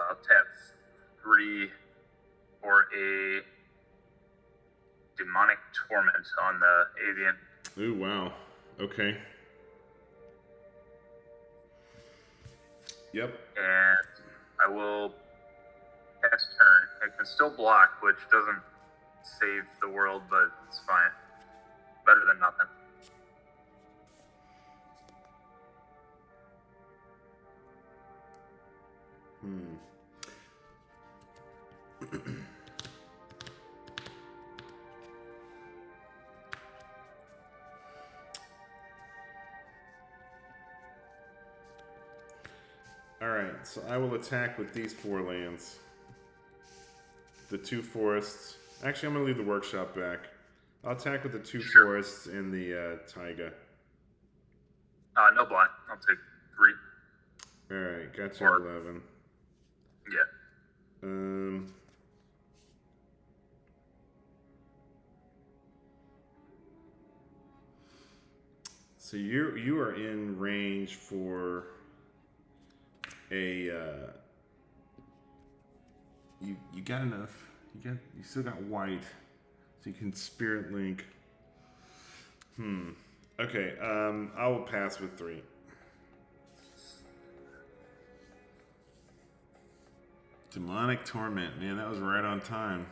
I'll tap 3 for a demonic torment on the avian. Ooh, wow. Okay. Yep. And I will pass turn. I can still block, which doesn't save the world, but it's fine. Better than nothing. Alright, so I will attack with these 4 lands. The 2 forests. Actually, I'm going to leave the Workshop back. I'll attack with the 2 forests and the Taiga. No blind. I'll take 3. Alright, got you 11. Yeah. So you are in range for a you got enough. You still got white, so you can Spirit Link. Okay. I will pass with 3. Demonic Torment, man, that was right on time.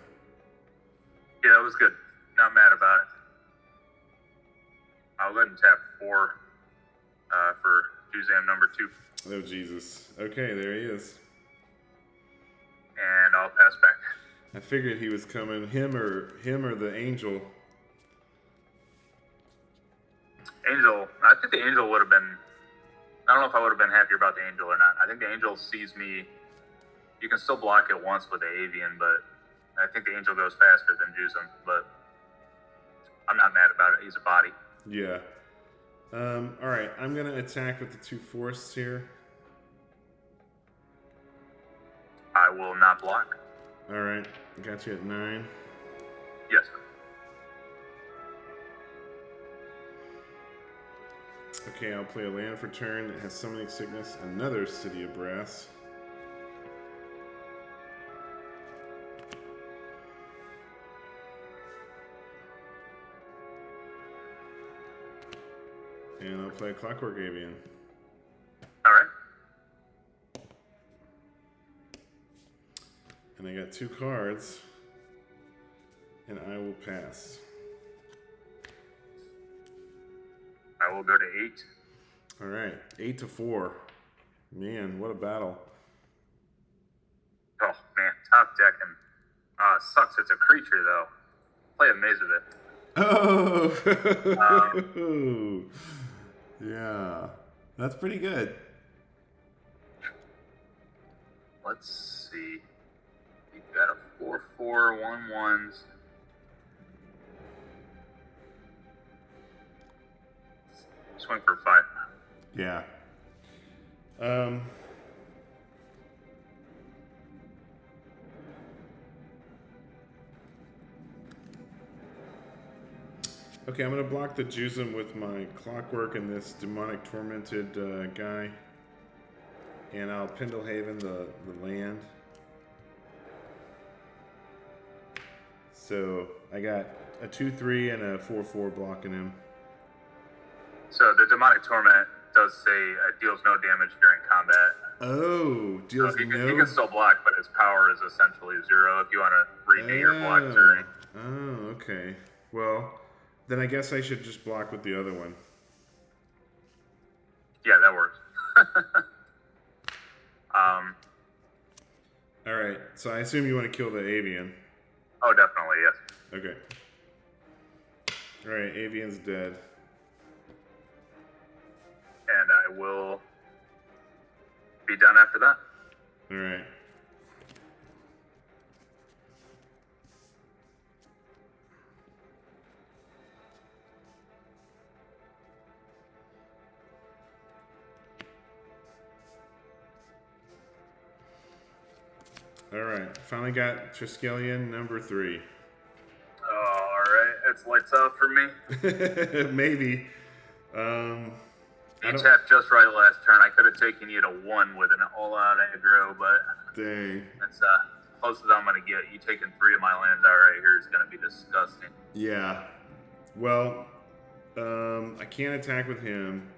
Yeah, that was good. Not mad about it. I'll go ahead and tap 4 for Jusam number 2. Oh, Jesus. Okay, there he is. And I'll pass back. I figured he was coming. Him or the Angel. Angel. I think the Angel would have been... I don't know if I would have been happier about the Angel or not. I think the Angel sees me You can still block it once with the Avian, but I think the Angel goes faster than Jusum. But I'm not mad about it. He's a body. Yeah. All right, I'm gonna attack with the 2 forests here. I will not block. All right, got you at 9. Yes. Okay, I'll play a land for turn that has Summoning Sickness, another City of Brass. And I'll play Clockwork Avian. All right. And I got 2 cards. And I will pass. I will go to 8. All right, 8 to 4. Man, what a battle. Oh, man. Top deck. And sucks it's a creature, though. Play a Maze of It. Oh! Yeah, that's pretty good. Let's see. You've got a 4/4, 1/1s. Swing for 5. Yeah. Okay, I'm going to block the Jusum with my Clockwork and this Demonic Tormented guy. And I'll Pendlehaven the land. So I got a 2/3 and a 4/4 blocking him. So the Demonic Torment does say deals no damage during combat. Oh, deals So he no... can still block, but his power is essentially 0 if you want to redo your block during. Oh, okay. Well, then I guess I should just block with the other one. Yeah, that works. All right, so I assume you want to kill the Avian. Oh, definitely, yes. Okay. All right, Avian's dead. And I will be done after that. All right. All right, finally got Triskelion number 3. Oh, all right. It's lights out for me. Maybe. You tapped just right last turn. I could have taken you to 1 with an all-out aggro, but Dang. that's close as I'm going to get. You taking 3 of my lands out right here is going to be disgusting. Yeah. Well, I can't attack with him.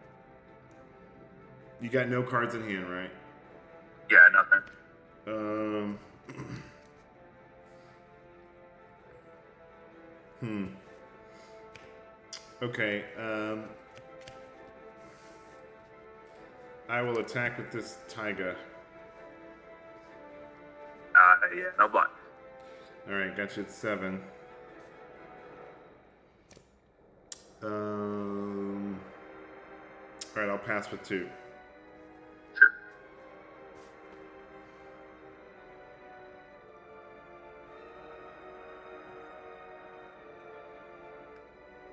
You got no cards in hand, right? Yeah, nothing. Okay, I will attack with this Taiga. Yeah, no block. Alright, got you at 7. Alright, I'll pass with 2. Sure.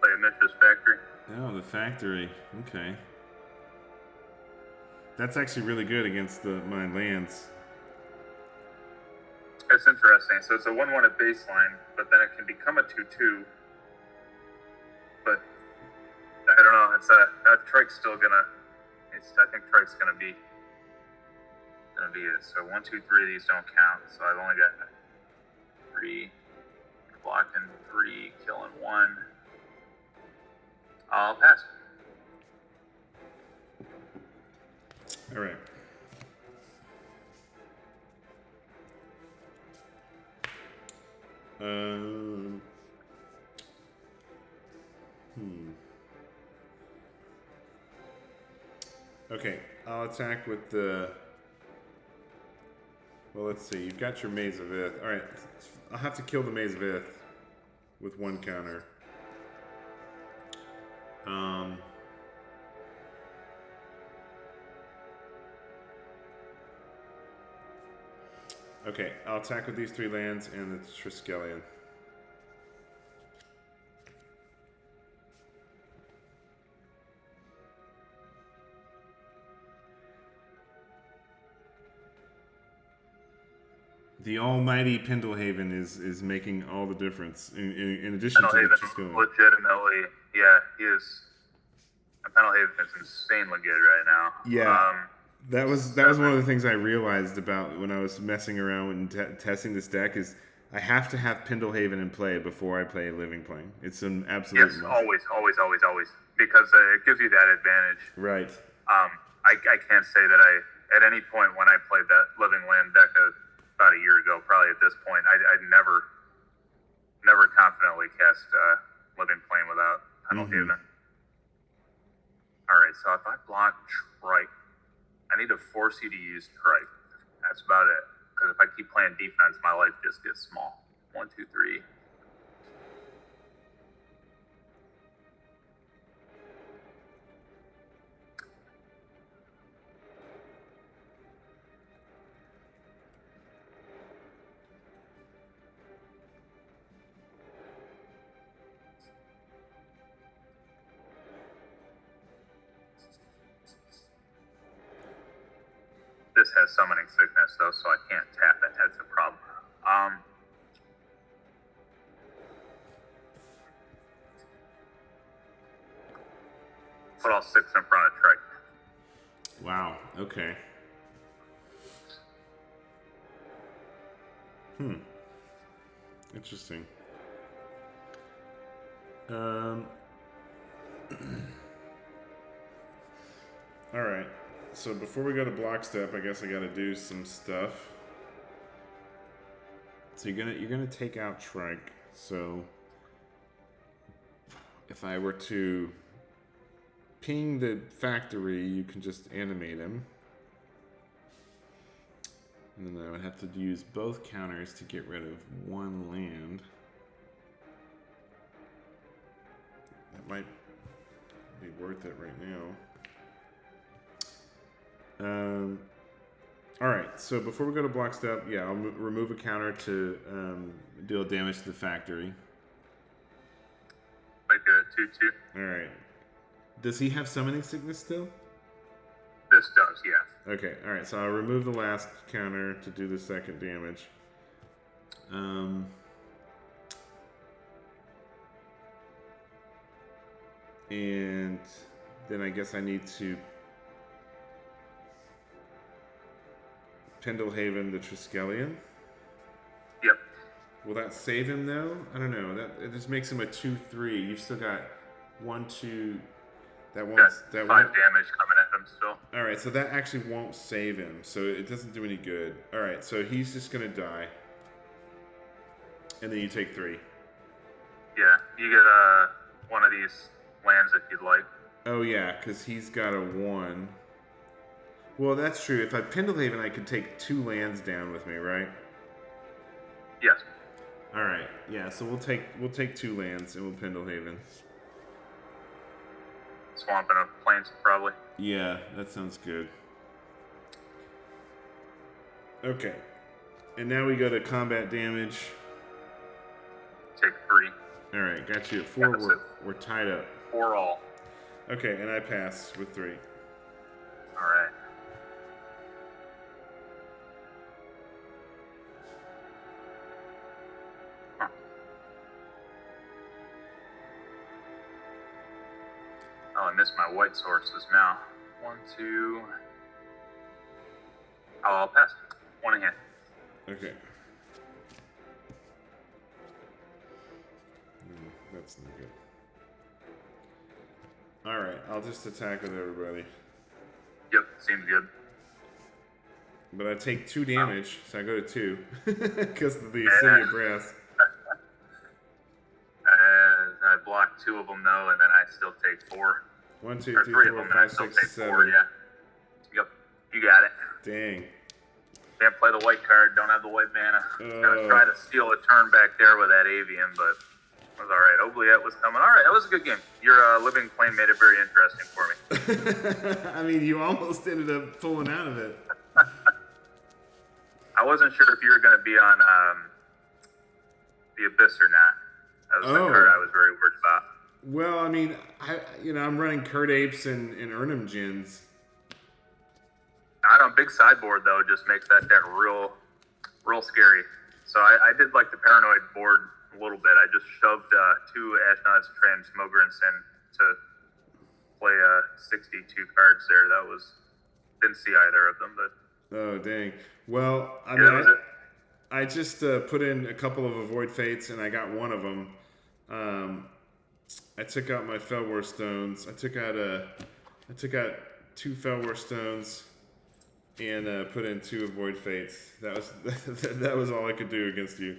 Play a Mistress Factory. Oh, the factory. Okay. That's actually really good against my lands. It's interesting. So it's a 1/1 at baseline, but then it can become a 2/2. But I don't know. It's Trike's still gonna. I think Trike's gonna be it. So 1, 2, 3 of these don't count. So I've only got 3 blocking, 3 killing 1. I'll pass. All right. Okay, I'll attack with the... Well, let's see. You've got your Maze of Ith. All right, I'll have to kill the Maze of Ith with 1 counter. Okay, I'll attack with these 3 lands and the Triskelion. The almighty Pendlehaven is making all the difference. In addition to the Triskelion. Legitimately, yeah, he is. Pendlehaven is insanely good right now. Yeah, that was one of the things I realized about when I was messing around and testing this deck is I have to have Pendlehaven in play before I play Living Plane. It's an absolute yes, must. always, because it gives you that advantage. Right. I can't say that at any point when I played that Living Land deck about a year ago, probably at this point, I'd never confidently cast Living Plane without Pendlehaven. All right, so if I block Trike, I need to force you to use Trike. That's about it. Because if I keep playing defense, my life just gets small. 1, 2, 3. This has summoning sickness though, so I can't tap it. That's a problem. Put all 6 in front of Trike. Wow. Okay. Interesting. All right. So before we go to block step, I guess I got to do some stuff. So you're gonna take out Trike. So if I were to ping the factory, you can just animate him. And then I would have to use both counters to get rid of 1 land. That might be worth it right now. Alright, so before we go to block step, yeah, I'll remove a counter to deal damage to the factory. Like a 2/2. Alright. Does he have summoning sickness still? This does, yeah. Okay, alright, so I'll remove the last counter to do the second damage. And then I guess I need to Pendlehaven the Triskelion. Yep. Will that save him though? I don't know. It just makes him a 2/3. You've still got 1, 2. That won't. That 5 won't. damage coming at him still. All right, so that actually won't save him. So it doesn't do any good. All right, so he's just gonna die. And then you take 3. Yeah, you get one of these lands if you'd like. Oh yeah, because he's got a 1. Well, that's true. If I Pendlehaven, I could take 2 lands down with me, right? Yes. All right. Yeah. So we'll take 2 lands and we'll Pendlehaven. Swamping up plains probably. Yeah, that sounds good. Okay. And now we go to combat damage. Take 3. All right, got you at 4. That's We're tied up. 4 all. Okay, and I pass with 3. All right. Huh. Oh, I missed my white sources now. 1, 2. Oh, I'll pass. 1 in hand. Okay. That's not good. Alright, I'll just attack with everybody. Yep, seems good. But I take 2 damage, so I go to 2. Because of the City of Brass. I blocked 2 of them though, and then I still take 4. 1, 2, Or 3, 3 of 4, them, and I 5, still 6, take 7. 4, yeah. Yep, you got it. Dang. Can't play the white card, don't have the white mana. Gonna Oh. try to steal a turn back there with that avian, but it was alright. Oubliette was coming. Alright, that was a good game. Your living plane made it very interesting for me. I mean, you almost ended up pulling out of it. I I wasn't sure if you were going to be on the Abyss or not. That was the card I was very worried about. Well, I mean, I'm running Kurt Apes and Infernal Djinns. Not on big sideboard though, just makes that deck real scary. So I did like the Paranoid board a little bit. I just shoved 2 Ashnod's Transmogrants in to play 62 cards there. Didn't see either of them, but. Oh dang! Well, I just put in a couple of Avoid Fates, and I got one of them. I took out my Felwar Stones. I took out 2 Felwar Stones, and put in 2 Avoid Fates. That was all I could do against you.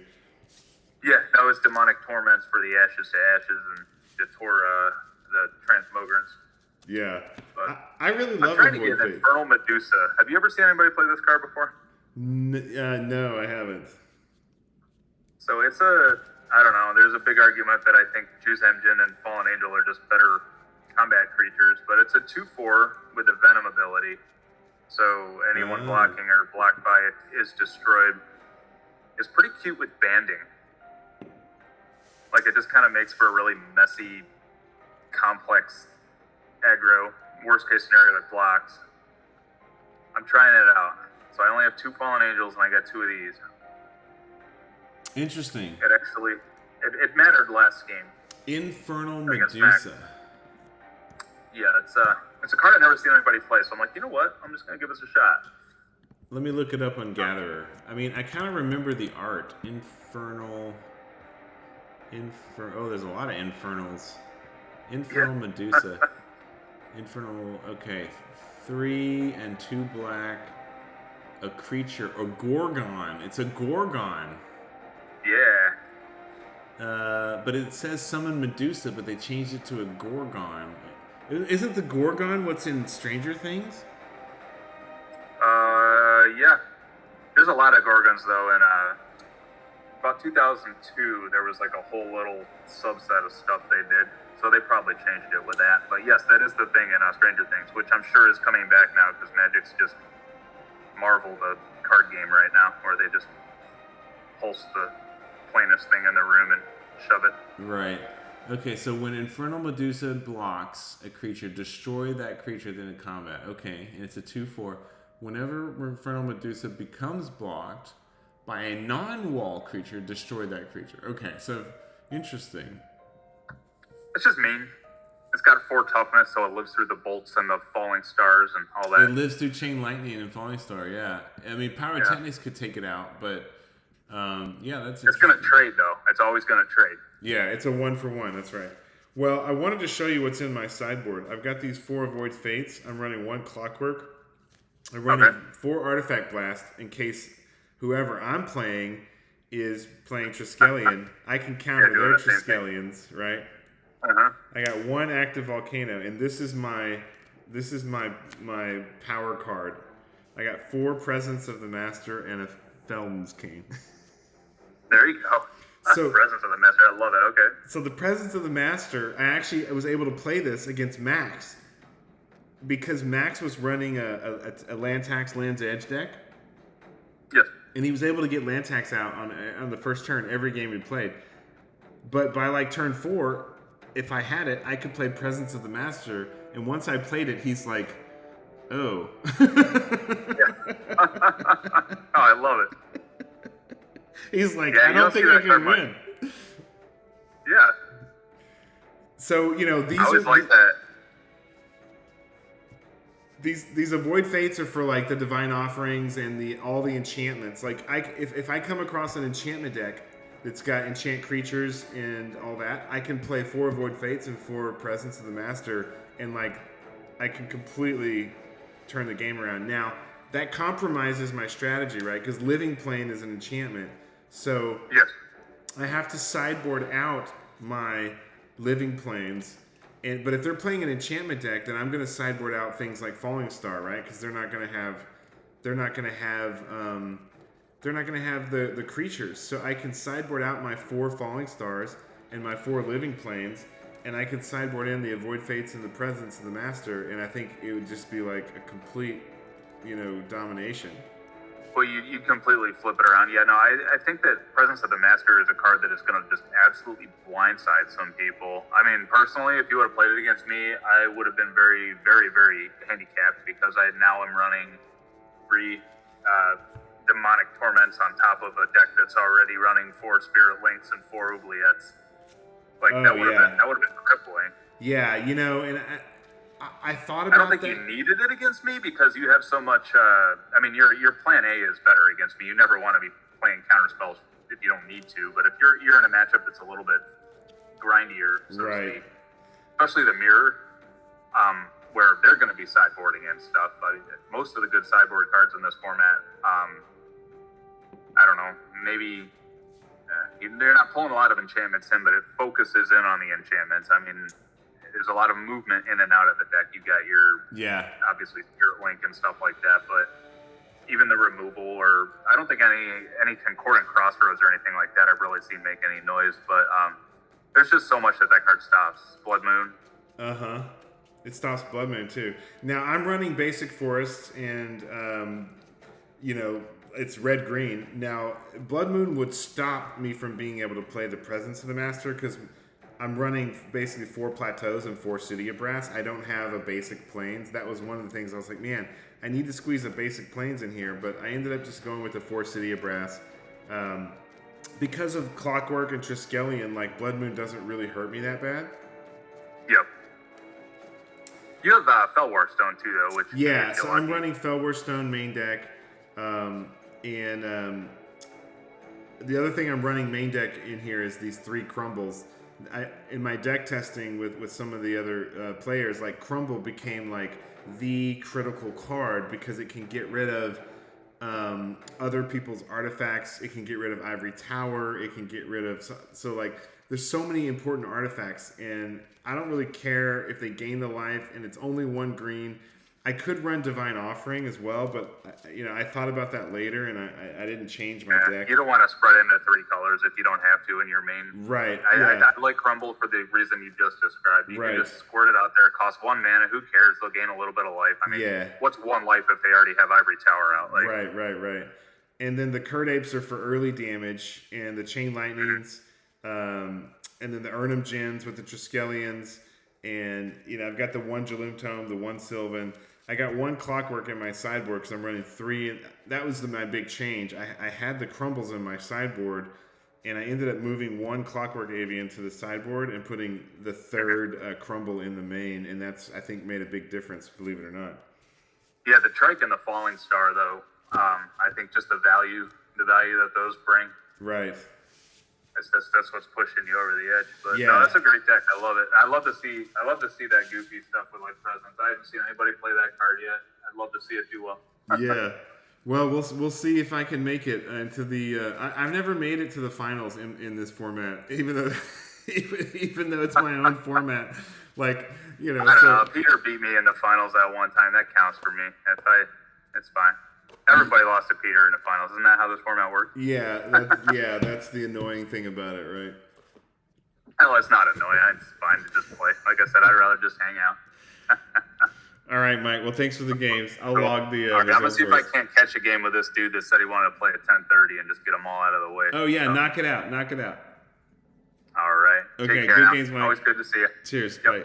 Yeah, that was Demonic Torments for the Ashes to Ashes and the Transmogrants. Yeah, but I really love I'm trying Avoid to get Fate. Infernal Medusa. Have you ever seen anybody play this card before? No, I haven't. So it's I don't know, there's a big argument that I think Juzam Djinn and Fallen Angel are just better combat creatures, but it's a 2/4 with a Venom ability. So anyone blocking or blocked by it is destroyed. It's pretty cute with banding. Like, it just kind of makes for a really messy, complex aggro. Worst case scenario, it blocks. I'm trying it out. So I only have 2 Fallen Angels and I got 2 of these. Interesting. It mattered last game. Infernal Medusa. Yeah, it's a card I've never seen anybody play, so I'm like, you know what? I'm just going to give this a shot. Let me look it up on Gatherer. I mean, I kind of remember the art. Oh, there's a lot of Infernals. Infernal Medusa. Infernal, okay. 3 and 2 black. A creature, a Gorgon. It's a Gorgon. Yeah. But it says summon Medusa, but they changed it to a Gorgon. Isn't the Gorgon what's in Stranger Things? Yeah. There's a lot of Gorgons, though, and about 2002, there was like a whole little subset of stuff they did, so they probably changed it with that. But yes, that is the thing in Stranger Things, which I'm sure is coming back now, because Magic's just Marvel the card game right now, where they just pulse the plainest thing in the room and shove it. Right. Okay, so when Infernal Medusa blocks a creature, destroy that creature then in combat. Okay, and it's a 2/4. Whenever Infernal Medusa becomes blocked by a non-wall creature, destroy that creature. Okay, so interesting. It's just mean. It's got 4 toughness, so it lives through the bolts and the falling stars and all that. It lives through Chain Lightning and Falling Star, yeah. I mean, Pyrotechnics could take it out, but yeah, that's it's going to trade, though. It's always going to trade. Yeah, it's a 1-for-1, that's right. Well, I wanted to show you what's in my sideboard. I've got these 4 Avoid Fates. I'm running 1 Clockwork. I'm running 4 Artifact Blast in case whoever I'm playing is playing Triskelion. I can counter their Triskelions, right? I got 1 Active Volcano, and this is my power card. I got 4 Presence of the Master and a Felden's Cane. There you go. So, Presence of the Master, I love it. Okay. So the Presence of the Master, I was able to play this against Max because Max was running a land tax Land's Edge deck. Yes. And he was able to get land tax out on the first turn every game we played. But by like turn 4, if I had it, I could play Presence of the Master. And once I played it, he's like, oh. Oh, I love it. He's like, I don't think I can win. Yeah. So, these I always like that. These Avoid Fates are for like the Divine Offerings and all the enchantments. Like, if I come across an enchantment deck that's got enchant creatures and all that, I can play 4 Avoid Fates and 4 Presence of the Master, and like I can completely turn the game around. Now, that compromises my strategy, right? Because Living Plane is an enchantment. So yes. I have to sideboard out my Living Planes. But if they're playing an enchantment deck, then I'm going to sideboard out things like Falling Star, right? Because they're not going to have the creatures. So I can sideboard out my 4 Falling Stars and my 4 Living Planes, and I can sideboard in the Avoid Fates and the Presence of the Master, and I think it would just be like a complete, domination. Well, you completely flip it around. Yeah, no, I think that Presence of the Master is a card that is going to just absolutely blindside some people. I mean, personally, if you would have played it against me, I would have been very, very, very handicapped because I now am running 3 demonic torments on top of a deck that's already running 4 Spirit Links and 4 Oubliettes. Like, that would have been crippling. Yeah, you know, and I thought about that. I don't think you needed it against me because you have so much. I mean, your plan A is better against me. You never want to be playing counter spells if you don't need to. But if you're in a matchup that's a little bit grindier, so to speak, especially the mirror, where they're going to be sideboarding and stuff. Most of the good sideboard cards in this format, I don't know, maybe they're not pulling a lot of enchantments in, but it focuses in on the enchantments. I mean, there's a lot of movement in and out of the deck. You got your obviously Spirit Link and stuff like that, but even the removal, or I don't think any concordant crossroads or anything like that I've really seen make any noise. But there's just so much that card stops. Blood Moon. It stops Blood Moon too. Now I'm running basic forests, and you know, it's red green. Now Blood Moon would stop me from being able to play the Presence of the Master because I'm running basically 4 plateaus and 4 City of Brass. I don't have a basic plains. That was one of the things I was like, man, I need to squeeze a basic plains in here, but I ended up just going with the 4 City of Brass. Because of Clockwork and Triskelion, like, Blood Moon doesn't really hurt me that bad. Yep. You have Fellwar Stone too, though, which so I'm running Fellwar Stone main deck, and the other thing I'm running main deck in here is these 3 crumbles. In my deck testing with some of the other players, like, Crumble became like the critical card because it can get rid of other people's artifacts. It can get rid of Ivory Tower. It can get rid of so like there's so many important artifacts, and I don't really care if they gain the life and it's only 1 green. I could run Divine Offering as well, but you know, I thought about that later, and I didn't change my deck. You don't want to spread into 3 colors if you don't have to in your main. Right. I like Crumble for the reason you just described. You can just squirt it out there. It costs 1 mana. Who cares? They'll gain a little bit of life. I mean, what's 1 life if they already have Ivory Tower out? Like, right. And then the Curd Apes are for early damage, and the Chain Lightnings, and then the Infernal Djinns with the Triskelions, and you know, I've got the 1 Jaloom Tome, the 1 Sylvan. I got 1 Clockwork in my sideboard because I'm running 3. And that was my big change. I had the crumbles in my sideboard, and I ended up moving 1 Clockwork Avian to the sideboard and putting the 3rd crumble in the main, and that's, I think, made a big difference, believe it or not. Yeah, the Trike and the Falling Star, though, I think just the value that those bring. Right. That's what's pushing you over the edge. But no, that's a great deck. I love it. I love to see that goofy stuff with like Presence. I haven't seen anybody play that card yet. I'd love to see it do well. Yeah. Well, we'll see if I can make it into the. I've never made it to the finals in this format, even though it's my own format. Like, you know. I don't know. Peter beat me in the finals that one time. That counts for me. It's fine. Everybody lost to Peter in the finals. Isn't that how this format works? Yeah, that's the annoying thing about it, right? Well, it's not annoying. It's fine to just play. Like I said, I'd rather just hang out. All right, Mike. Well, thanks for the games. I'll log the I'm going to see if I can't catch a game with this dude that said he wanted to play at 10:30 and just get them all out of the way. Oh, yeah. So. Knock it out. All right. Okay, Take care good now. games, Mike. Always good to see you. Cheers. Yep. Bye.